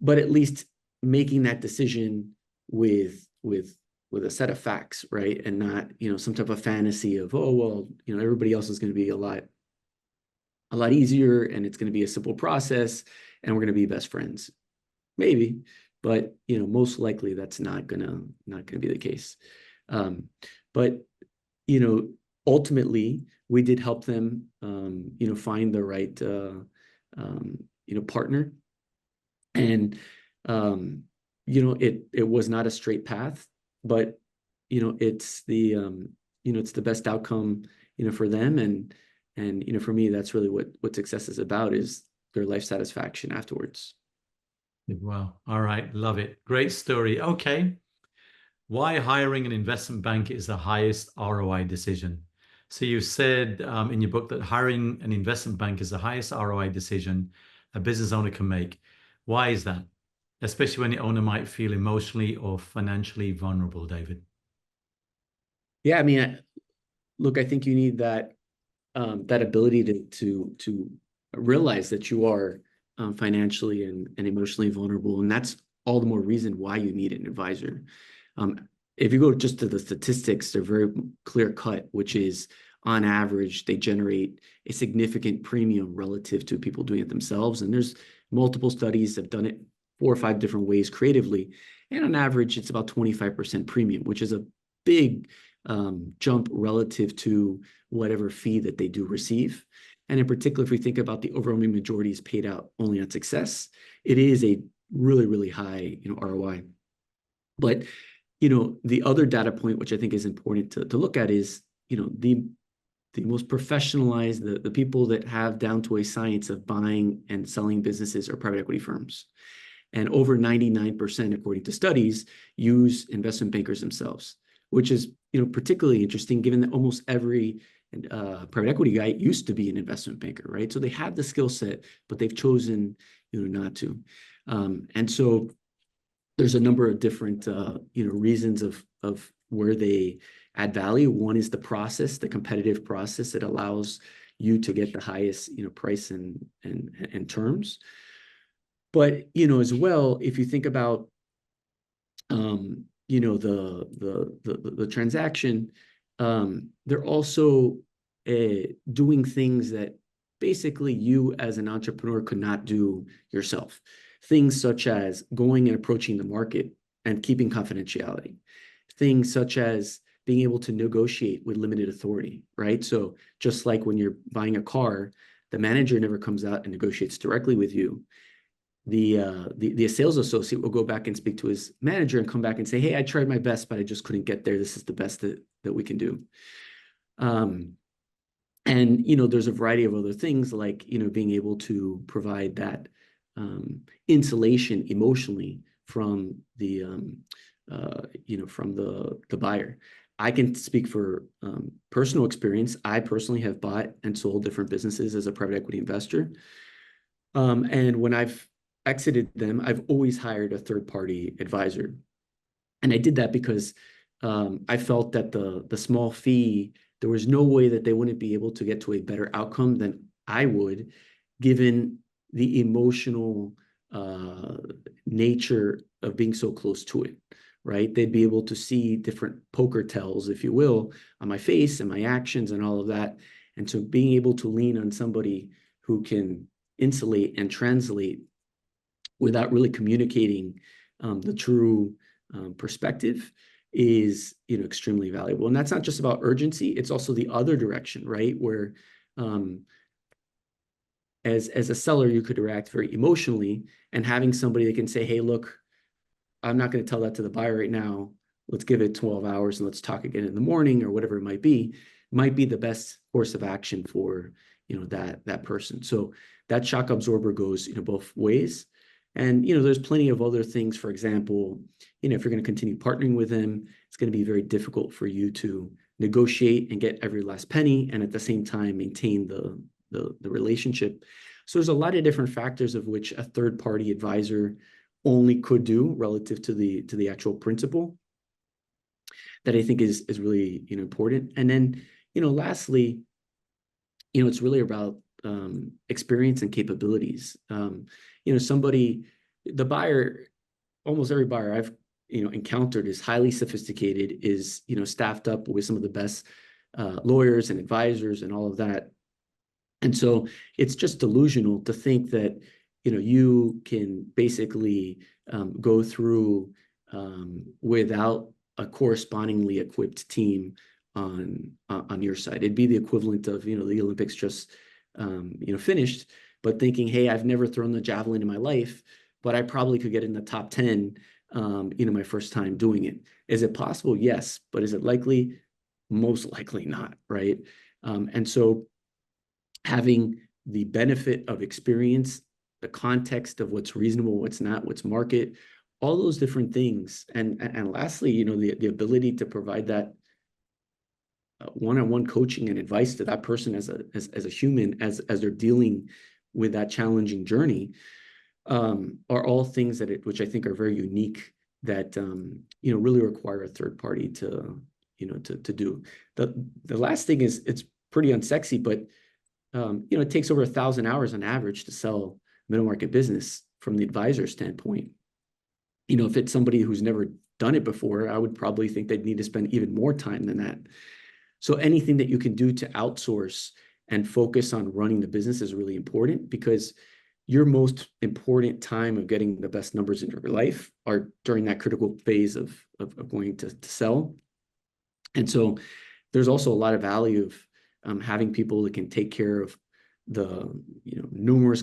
But at least making that decision with a set of facts, right? And not, some type of fantasy of, oh, well, everybody else is going to be a lot easier, and it's going to be a simple process, and we're going to be best friends. Maybe, but, most likely that's not gonna be the case. But, ultimately, we did help them, find the right, partner. And, it was not a straight path, but, it's the best outcome, for them. And, for me, that's really what success is about, is their life satisfaction afterwards. Wow. All right. Love it. Great story. Okay. Why hiring an investment bank is the highest ROI decision. So you said in your book that hiring an investment bank is the highest ROI decision a business owner can make. Why is that? Especially when the owner might feel emotionally or financially vulnerable, David. Yeah, I mean, look, I think you need that ability to realize that you are financially and emotionally vulnerable, and that's all the more reason why you need an advisor. If you go just to the statistics, they're very clear cut, which is, on average, they generate a significant premium relative to people doing it themselves. And there's multiple studies that have done it 4 or 5 different ways creatively. And on average, it's about 25% premium, which is a big jump relative to whatever fee that they do receive. And in particular, if we think about the overwhelming majority is paid out only on success, it is a really, really high, ROI. But, the other data point, which I think is important to look at, is, the most professionalized, the people that have down to a science of buying and selling businesses are private equity firms. And over 99%, according to studies, use investment bankers themselves, which is, particularly interesting, given that almost every private equity guy used to be an investment banker, right? So they have the skill set, but they've chosen, not to. And so there's a number of different, reasons of where they add value. One is the process, the competitive process that allows you to get the highest, price and terms. But, as well, if you think about, the transaction, they're also doing things that basically you as an entrepreneur could not do yourself. Things such as going and approaching the market and keeping confidentiality. Things such as being able to negotiate with limited authority, right? So just like when you're buying a car, the manager never comes out and negotiates directly with you. The sales associate will go back and speak to his manager and come back and say, hey, I tried my best, but I just couldn't get there. This is the best that we can do. And, there's a variety of other things like, being able to provide that insulation emotionally from the, from the buyer. I can speak for personal experience. I personally have bought and sold different businesses as a private equity investor. And when I've exited them, I've always hired a third-party advisor. And I did that because I felt that the small fee, there was no way that they wouldn't be able to get to a better outcome than I would, given the emotional nature of being so close to it, right? They'd be able to see different poker tells, if you will, on my face and my actions and all of that. And so being able to lean on somebody who can insulate and translate without really communicating the true perspective is, extremely valuable. And that's not just about urgency, it's also the other direction, right? Where as a seller, you could react very emotionally, and having somebody that can say, hey, look, I'm not going to tell that to the buyer right now. Let's give it 12 hours and let's talk again in the morning, or whatever it might be the best course of action for, that person. So that shock absorber goes, both ways. And, there's plenty of other things. For example, if you're going to continue partnering with them, it's going to be very difficult for you to negotiate and get every last penny, and at the same time maintain the relationship. So there's a lot of different factors of which a third-party advisor only could do relative to the actual principal that I think is really, important. And then, lastly, it's really about experience and capabilities. The buyer, almost every buyer I've encountered is highly sophisticated, is staffed up with some of the best lawyers and advisors and all of that. And so it's just delusional to think that you can basically go through without a correspondingly equipped team on your side. It'd be the equivalent of the Olympics just finished, but thinking, hey, I've never thrown the javelin in my life, but I probably could get in the top 10 my first time doing it. Is it possible? Yes. But is it likely? Most likely not, right? And so having the benefit of experience, the context of what's reasonable, what's not, what's market, all those different things. And lastly, the ability to provide that one-on-one coaching and advice to that person as a human, as they're dealing with that challenging journey, are all things which I think are very unique, that really require a third party to do. The last thing is, it's pretty unsexy, but it takes over 1,000 hours on average to sell middle market business from the advisor standpoint. If it's somebody who's never done it before, I would probably think they'd need to spend even more time than that. So anything that you can do to outsource and focus on running the business is really important, because your most important time of getting the best numbers in your life are during that critical phase of going to sell. And so there's also a lot of value of having people that can take care of the numerous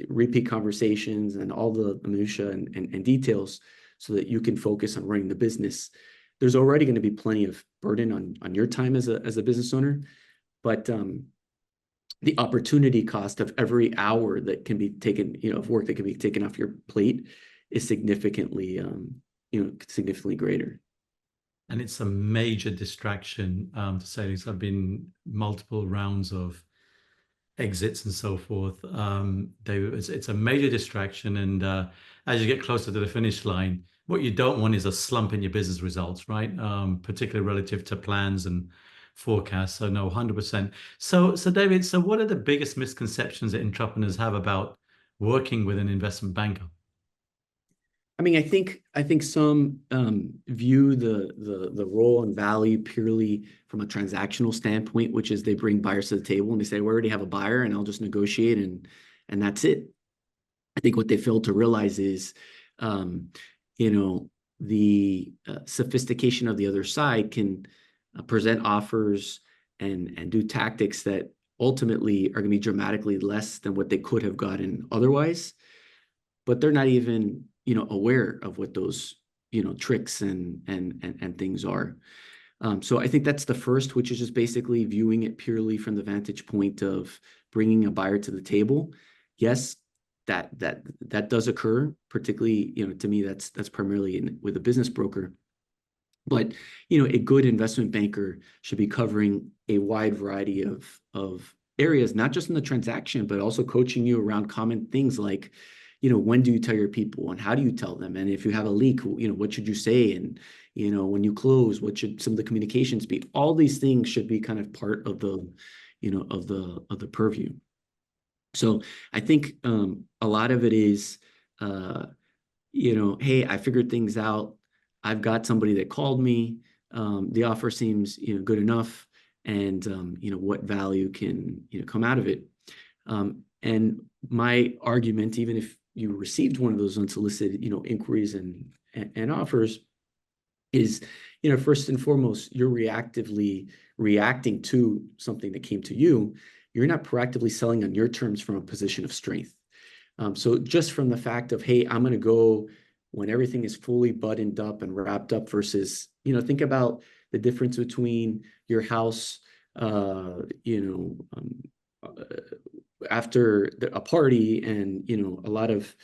repeat conversations and all the minutia and details, so that you can focus on running the business. There's already going to be plenty of burden on your time as a business owner, but the opportunity cost of every hour that can be taken, of work that can be taken off your plate is significantly greater. And it's a major distraction, to say this. I've been multiple rounds of exits and so forth. It's a major distraction. And as you get closer to the finish line, what you don't want is a slump in your business results, right? Particularly relative to plans and forecasts. So no, 100%. So David, so what are the biggest misconceptions that entrepreneurs have about working with an investment banker? I mean, I think some view the role and value purely from a transactional standpoint, which is they bring buyers to the table and they say, we already have a buyer and I'll just negotiate and that's it. I think what they fail to realize is, the sophistication of the other side can present offers and do tactics that ultimately are going to be dramatically less than what they could have gotten otherwise. But they're not even aware of what those tricks and things are. So I think that's the first, which is just basically viewing it purely from the vantage point of bringing a buyer to the table. Yes, that does occur, particularly to me that's primarily with a business broker. But a good investment banker should be covering a wide variety of areas, not just in the transaction, but also coaching you around common things like when do you tell your people and how do you tell them? And if you have a leak, what should you say? And, when you close, what should some of the communications be? All these things should be kind of part of the, of the purview. So I think a lot of it is, hey, I figured things out. I've got somebody that called me. The offer seems, good enough. And, what value can, come out of it. And my argument, even if you received one of those unsolicited, inquiries and offers, is, first and foremost, you're reactively reacting to something that came to you. You're not proactively selling on your terms from a position of strength. So just from the fact of, hey, I'm going to go when everything is fully buttoned up and wrapped up versus, think about the difference between your house, after a party and, a lot of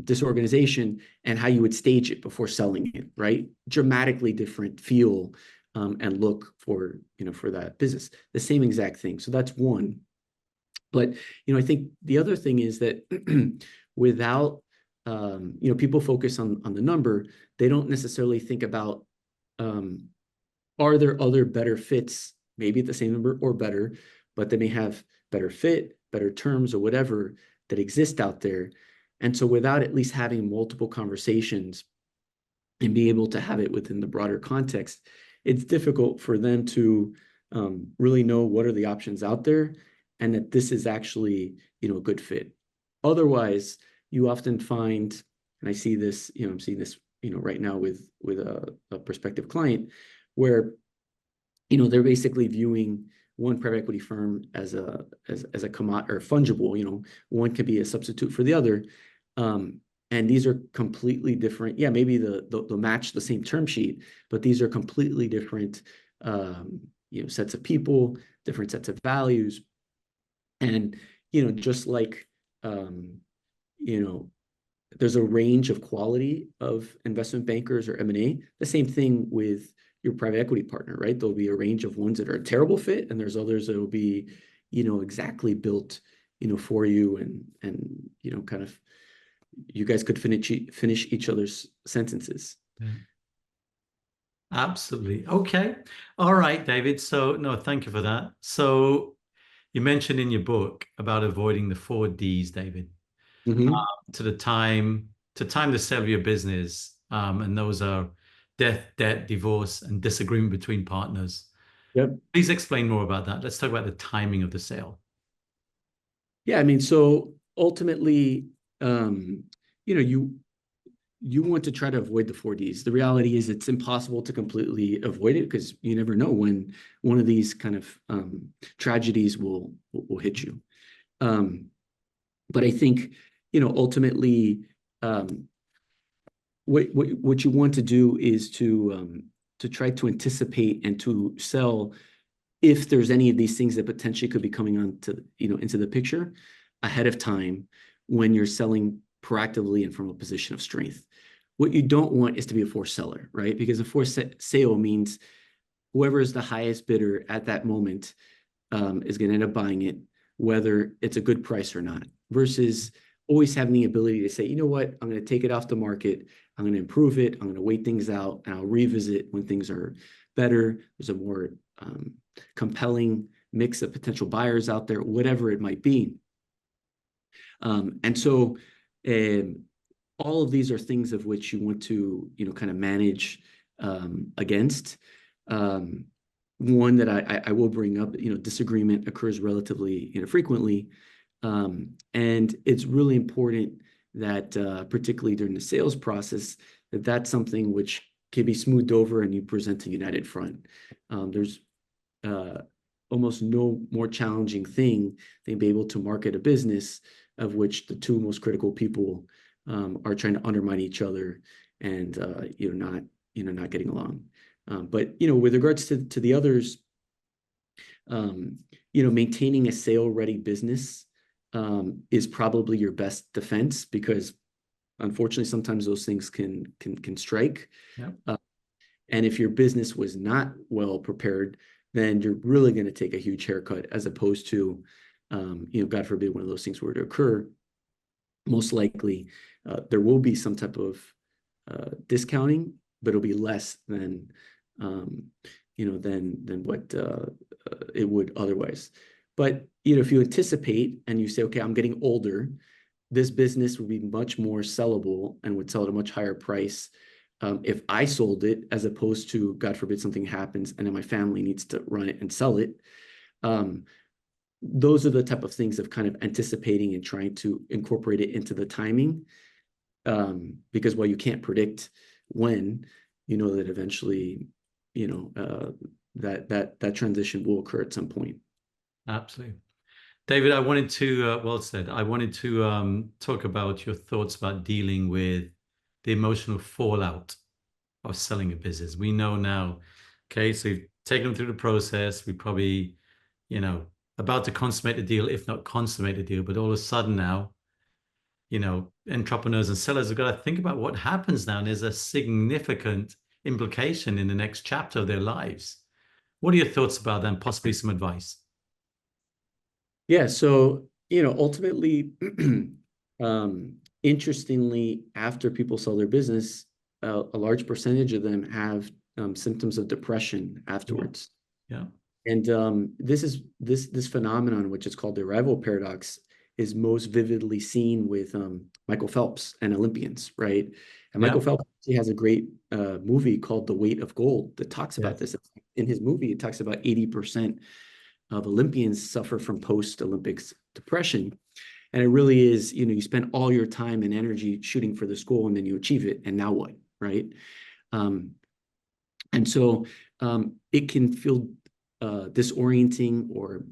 disorganization, and how you would stage it before selling it, right? Dramatically different feel and look for, for that business. The same exact thing. So that's one. But, I think the other thing is that without, people focus on the number, they don't necessarily think about, are there other better fits, maybe at the same number or better, but they may have better fit, better terms or whatever that exist out there. And so without at least having multiple conversations and be able to have it within the broader context, it's difficult for them to really know what are the options out there and that this is actually, a good fit. Otherwise, you often find, and I see this, I'm seeing this, right now with a prospective client where, they're basically viewing one private equity firm as a commodity or fungible, one could be a substitute for the other. And these are completely different. Yeah, maybe they'll match the same term sheet, but these are completely different, sets of people, different sets of values. And, just like, there's a range of quality of investment bankers or M&A, the same thing with your private equity partner, right? There'll be a range of ones that are a terrible fit, and there's others that will be, exactly built, for you and kind of, you guys could finish each other's sentences. Yeah. Absolutely. Okay. All right, David. So, no, thank you for that. So, you mentioned in your book about avoiding the 4 Ds, David, Mm-hmm. to time the sale of your business. And those are death, debt, divorce, and disagreement between partners. Yep. Please explain more about that. Let's talk about the timing of the sale. Yeah, I mean, so ultimately, you want to try to avoid the 4 Ds. The reality is it's impossible to completely avoid it because you never know when one of these kind of tragedies will hit you. But I think, ultimately, what you want to do is to try to anticipate and to sell if there's any of these things that potentially could be coming on to, into the picture ahead of time when you're selling proactively and from a position of strength. What you don't want is to be a forced seller, right? Because a forced sale means whoever is the highest bidder at that moment is going to end up buying it, whether it's a good price or not, versus always having the ability to say, you know what, I'm going to take it off the market, I'm going to improve it, I'm going to wait things out, and I'll revisit when things are better. There's a more compelling mix of potential buyers out there, whatever it might be. And so all of these are things of which you want to, kind of manage against. One that I will bring up, disagreement occurs relatively, frequently. And it's really important that, particularly during the sales process, that's something which can be smoothed over and you present a united front. There's almost no more challenging thing than be able to market a business of which the two most critical people are trying to undermine each other and not getting along. But with regards to the others, maintaining a sale-ready business is probably your best defense because unfortunately sometimes those things can strike. Yeah. And if your business was not well prepared, then you're really going to take a huge haircut as opposed to, God forbid, one of those things were to occur. most likely there will be some type of discounting, but it'll be less than than what it would otherwise. But if you anticipate and you say, okay, I'm getting older, this business would be much more sellable and would sell at a much higher price if I sold it, as opposed to, God forbid, something happens and then my family needs to run it and sell it. Those are the type of things of kind of anticipating and trying to incorporate it into the timing, because while you can't predict when, that eventually, that transition will occur at some point. Absolutely. David, I wanted to, well said. I wanted to talk about your thoughts about dealing with the emotional fallout of selling a business. We know now, okay, so you've taken them through the process. We probably, about to consummate the deal, if not consummate the deal, but all of a sudden now, entrepreneurs and sellers have got to think about what happens now. And there's a significant implication in the next chapter of their lives. What are your thoughts about that and possibly some advice? Yeah, so, ultimately, interestingly, after people sell their business, a large percentage of them have symptoms of depression afterwards. Yeah. And this phenomenon, which is called the arrival paradox, is most vividly seen with Michael Phelps and Olympians, right? And Michael Phelps, he has a great movie called The Weight of Gold that talks about this. In his movie, it talks about 80% of Olympians suffer from post-Olympics depression. And it really is, you spend all your time and energy shooting for this goal and then you achieve it. And now what, right? And so it can feel disorienting or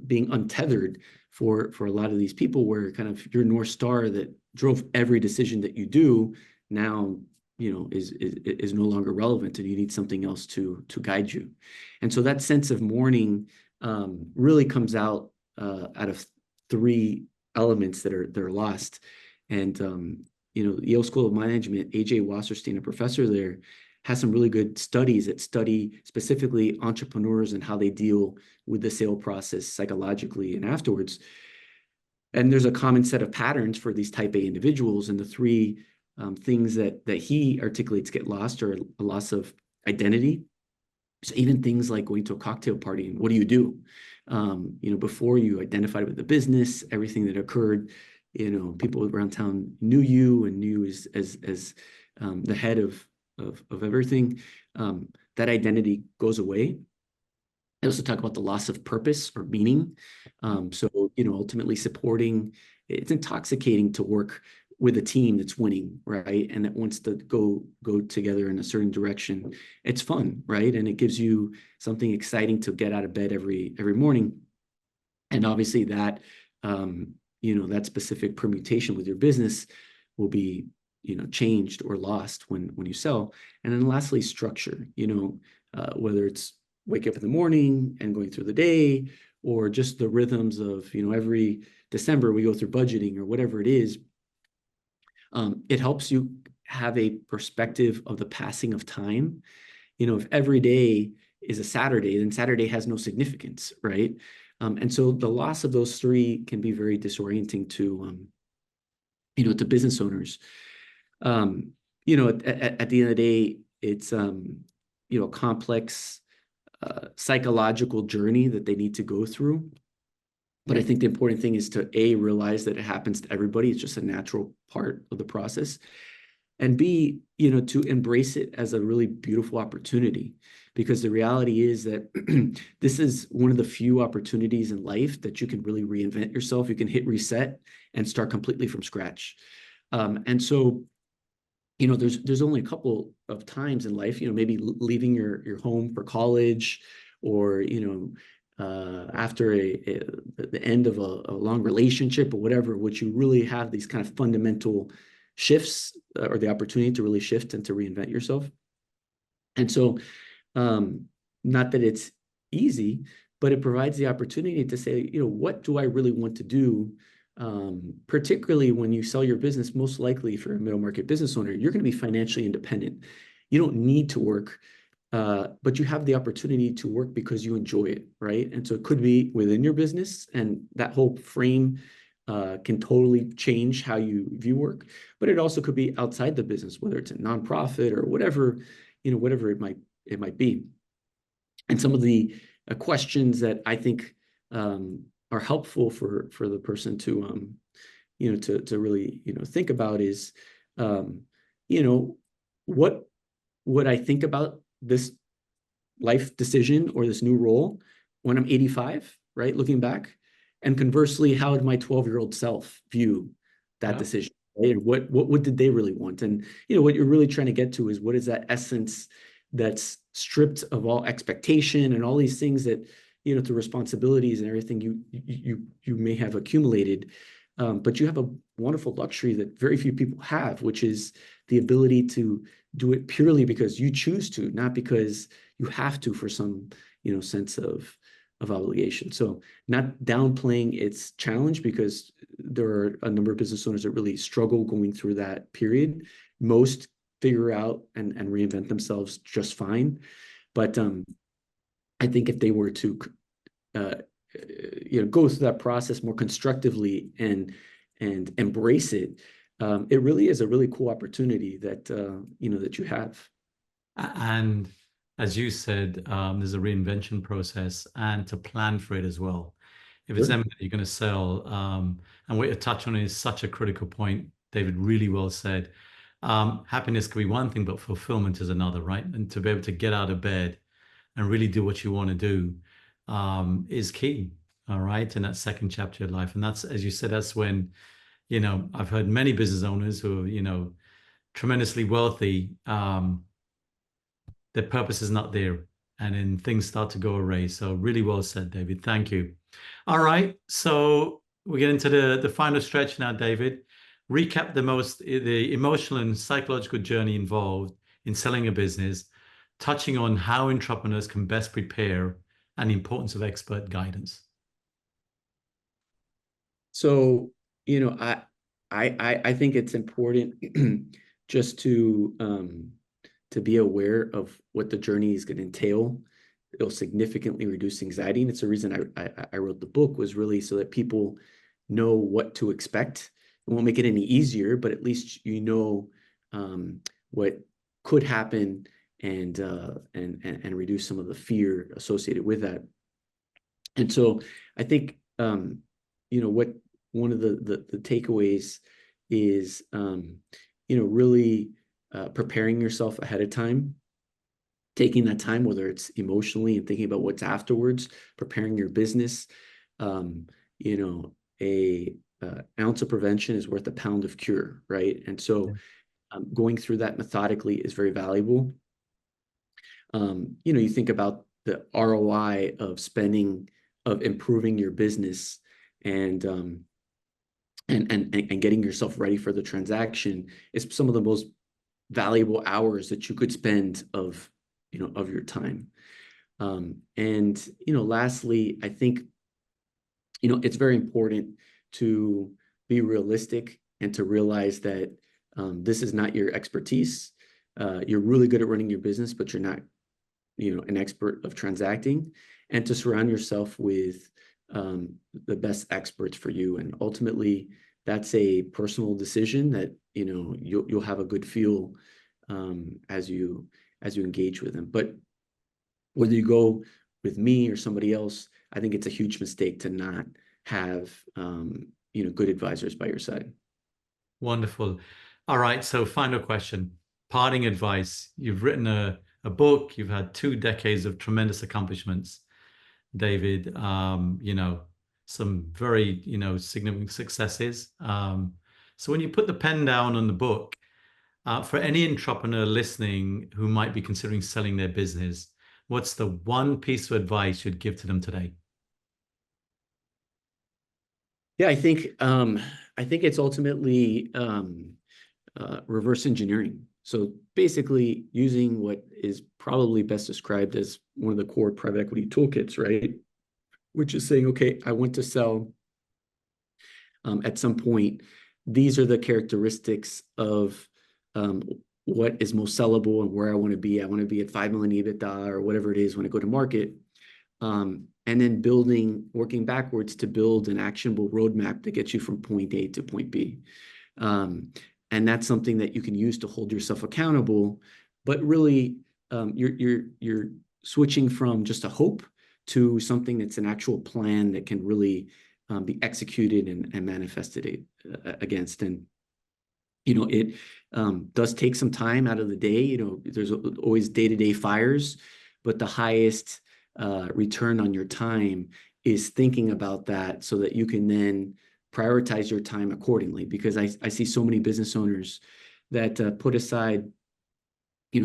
being untethered for a lot of these people, where kind of your North Star that drove every decision that you do now, is no longer relevant, and you need something else to guide you. And so that sense of mourning really comes out of three elements that are lost. And Yale School of Management, A.J. Wasserstein, a professor there, has some really good studies that study specifically entrepreneurs and how they deal with the sale process psychologically and afterwards. And there's a common set of patterns for these type A individuals, and the three things that he articulates get lost are a loss of identity. So even things like going to a cocktail party, and what do you do? Before you identified with the business, everything that occurred, people around town knew you and knew as the head of everything. That identity goes away. I also talk about the loss of purpose or meaning. So ultimately supporting, it's intoxicating to work with a team that's winning, right? And that wants to go together in a certain direction. It's fun, right? And it gives you something exciting to get out of bed every morning. And obviously that, that specific permutation with your business will be, changed or lost when you sell. And then lastly, structure, whether it's wake up in the morning and going through the day, or just the rhythms of, every December we go through budgeting or whatever it is. It helps you have a perspective of the passing of time. If every day is a Saturday, then Saturday has no significance, right? And so the loss of those three can be very disorienting to business owners. At the end of the day, it's a complex psychological journey that they need to go through. But I think the important thing is to realize that it happens to everybody. It's just a natural part of the process. And B, to embrace it as a really beautiful opportunity, because the reality is that this is one of the few opportunities in life that you can really reinvent yourself. You can hit reset and start completely from scratch. And so, there's only a couple of times in life, maybe leaving your home for college, or, after the end of a long relationship or whatever, which you really have these kind of fundamental shifts, or the opportunity to really shift and to reinvent yourself. And so, not that it's easy, but it provides the opportunity to say, what do I really want to do? Particularly when you sell your business, most likely if you're a middle market business owner, you're going to be financially independent. You don't need to work, but you have the opportunity to work because you enjoy it, right? And so it could be within your business, and that whole frame can totally change how you view work, but it also could be outside the business, whether it's a nonprofit or whatever, whatever it might be. And some of the questions that I think are helpful for the person to to really think about is what would I think about this life decision or this new role when I'm 85, right? Looking back. And conversely, how would my 12-year-old self view that decision? Right? And what did they really want? And what you're really trying to get to is what is that essence that's stripped of all expectation and all these things that through responsibilities and everything you may have accumulated, but you have a wonderful luxury that very few people have, which is the ability to do it purely because you choose to, not because you have to for some sense of obligation. So not downplaying its challenge, because there are a number of business owners that really struggle going through that period. Most figure out and reinvent themselves just fine. But I think if they were to go through that process more constructively and embrace it, it really is a really cool opportunity that that you have. And as you said, there's a reinvention process and to plan for it as well. If it's something that you're going to sell, and what you touch on is such a critical point, David, really well said. Happiness could be one thing, but fulfillment is another, right? And to be able to get out of bed and really do what you want to do is key, all right, in that second chapter of life. And that's, as you said, that's when, I've heard many business owners who are, tremendously wealthy, their purpose is not there, and then things start to go awry. So really well said, David. Thank you. All right, so we get into the final stretch now, David. Recap the emotional and psychological journey involved in selling a business, touching on how entrepreneurs can best prepare and the importance of expert guidance. So, I think it's important just to be aware of what the journey is going to entail. It'll significantly reduce anxiety. And it's the reason I wrote the book, was really so that people know what to expect. It won't make it any easier, but at least what could happen and reduce some of the fear associated with that. And so I think what one of the takeaways is really preparing yourself ahead of time, taking that time, whether it's emotionally and thinking about what's afterwards, preparing your business. A ounce of prevention is worth a pound of cure, right? And so going through that methodically is very valuable. You think about the ROI of improving your business and getting yourself ready for the transaction is some of the most valuable hours that you could spend of your time. Lastly, I think it's very important to be realistic and to realize that this is not your expertise. You're really good at running your business, but you're not an expert of transacting, and to surround yourself with the best experts for you. And ultimately, that's a personal decision that you'll have a good feel as you engage with them. But whether you go with me or somebody else, I think it's a huge mistake to not have good advisors by your side. Wonderful. All right, so final question, parting advice. You've written a book, you've had 2 decades of tremendous accomplishments, David. Some very significant successes. So when you put the pen down on the book, for any entrepreneur listening who might be considering selling their business, what's the one piece of advice you'd give to them today? Yeah, I think it's ultimately reverse engineering. So basically using what is probably best described as one of the core private equity toolkits, right? Which is saying, okay, I want to sell at some point. These are the characteristics of what is most sellable and where I want to be. I want to be at 5 million EBITDA or whatever it is when I go to market. And and then working backwards to build an actionable roadmap that gets you from point A to point B. And that's something that you can use to hold yourself accountable, but really you're switching from just a hope to something that's an actual plan that can really be executed and manifested against. And it does take some time out of the day. There's always day-to-day fires, but the highest return on your time is thinking about that so that you can then prioritize your time accordingly. Because I see so many business owners that put aside,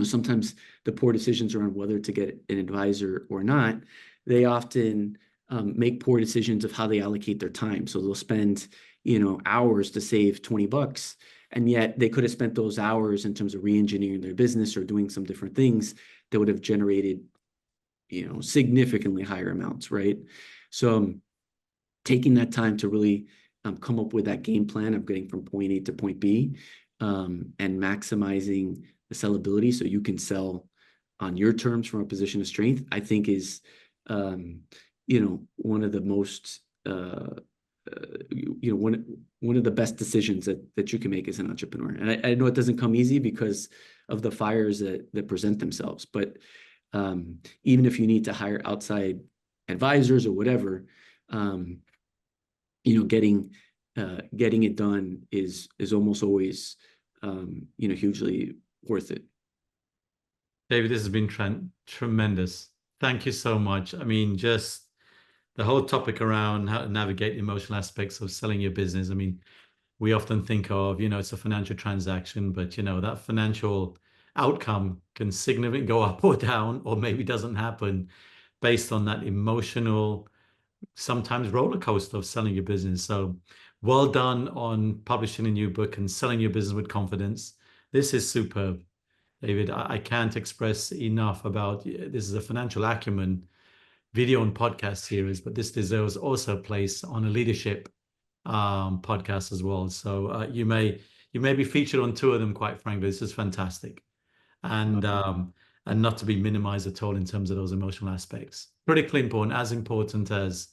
sometimes the poor decisions around whether to get an advisor or not. They often make poor decisions of how they allocate their time. So they'll spend, hours to save $20, and yet they could have spent those hours in terms of re-engineering their business or doing some different things that would have generated, significantly higher amounts, right? So taking that time to really come up with that game plan of getting from point A to point B, and maximizing the sellability so you can sell on your terms from a position of strength, I think is, one of the most, one of the best decisions that you can make as an entrepreneur. And I know it doesn't come easy because of the fires that present themselves, but even if you need to hire outside advisors or whatever, getting it done is almost always, hugely worth it. David, this has been tremendous. Thank you so much. I mean, just the whole topic around how to navigate the emotional aspects of selling your business. I mean, we often think of, it's a financial transaction, but, that financial outcome can significantly go up or down, or maybe doesn't happen based on that emotional, sometimes roller coaster of selling your business. So well done on publishing a new book and selling your business with confidence. This is superb, David. I can't express enough about this is a financial acumen video and podcast series, but this deserves also a place on a leadership podcast as well. So you may be featured on two of them, quite frankly. This is fantastic. And not to be minimized at all in terms of those emotional aspects. Critically important, as important as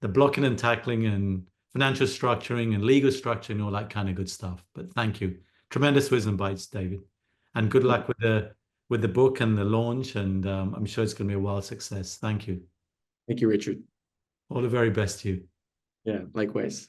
the blocking and tackling and financial structuring and legal structuring, all that kind of good stuff. But thank you. Tremendous wisdom bites, David. And good luck with the book and the launch. And I'm sure it's going to be a wild success. Thank you. Thank you, Richard. All the very best to you. Yeah, likewise.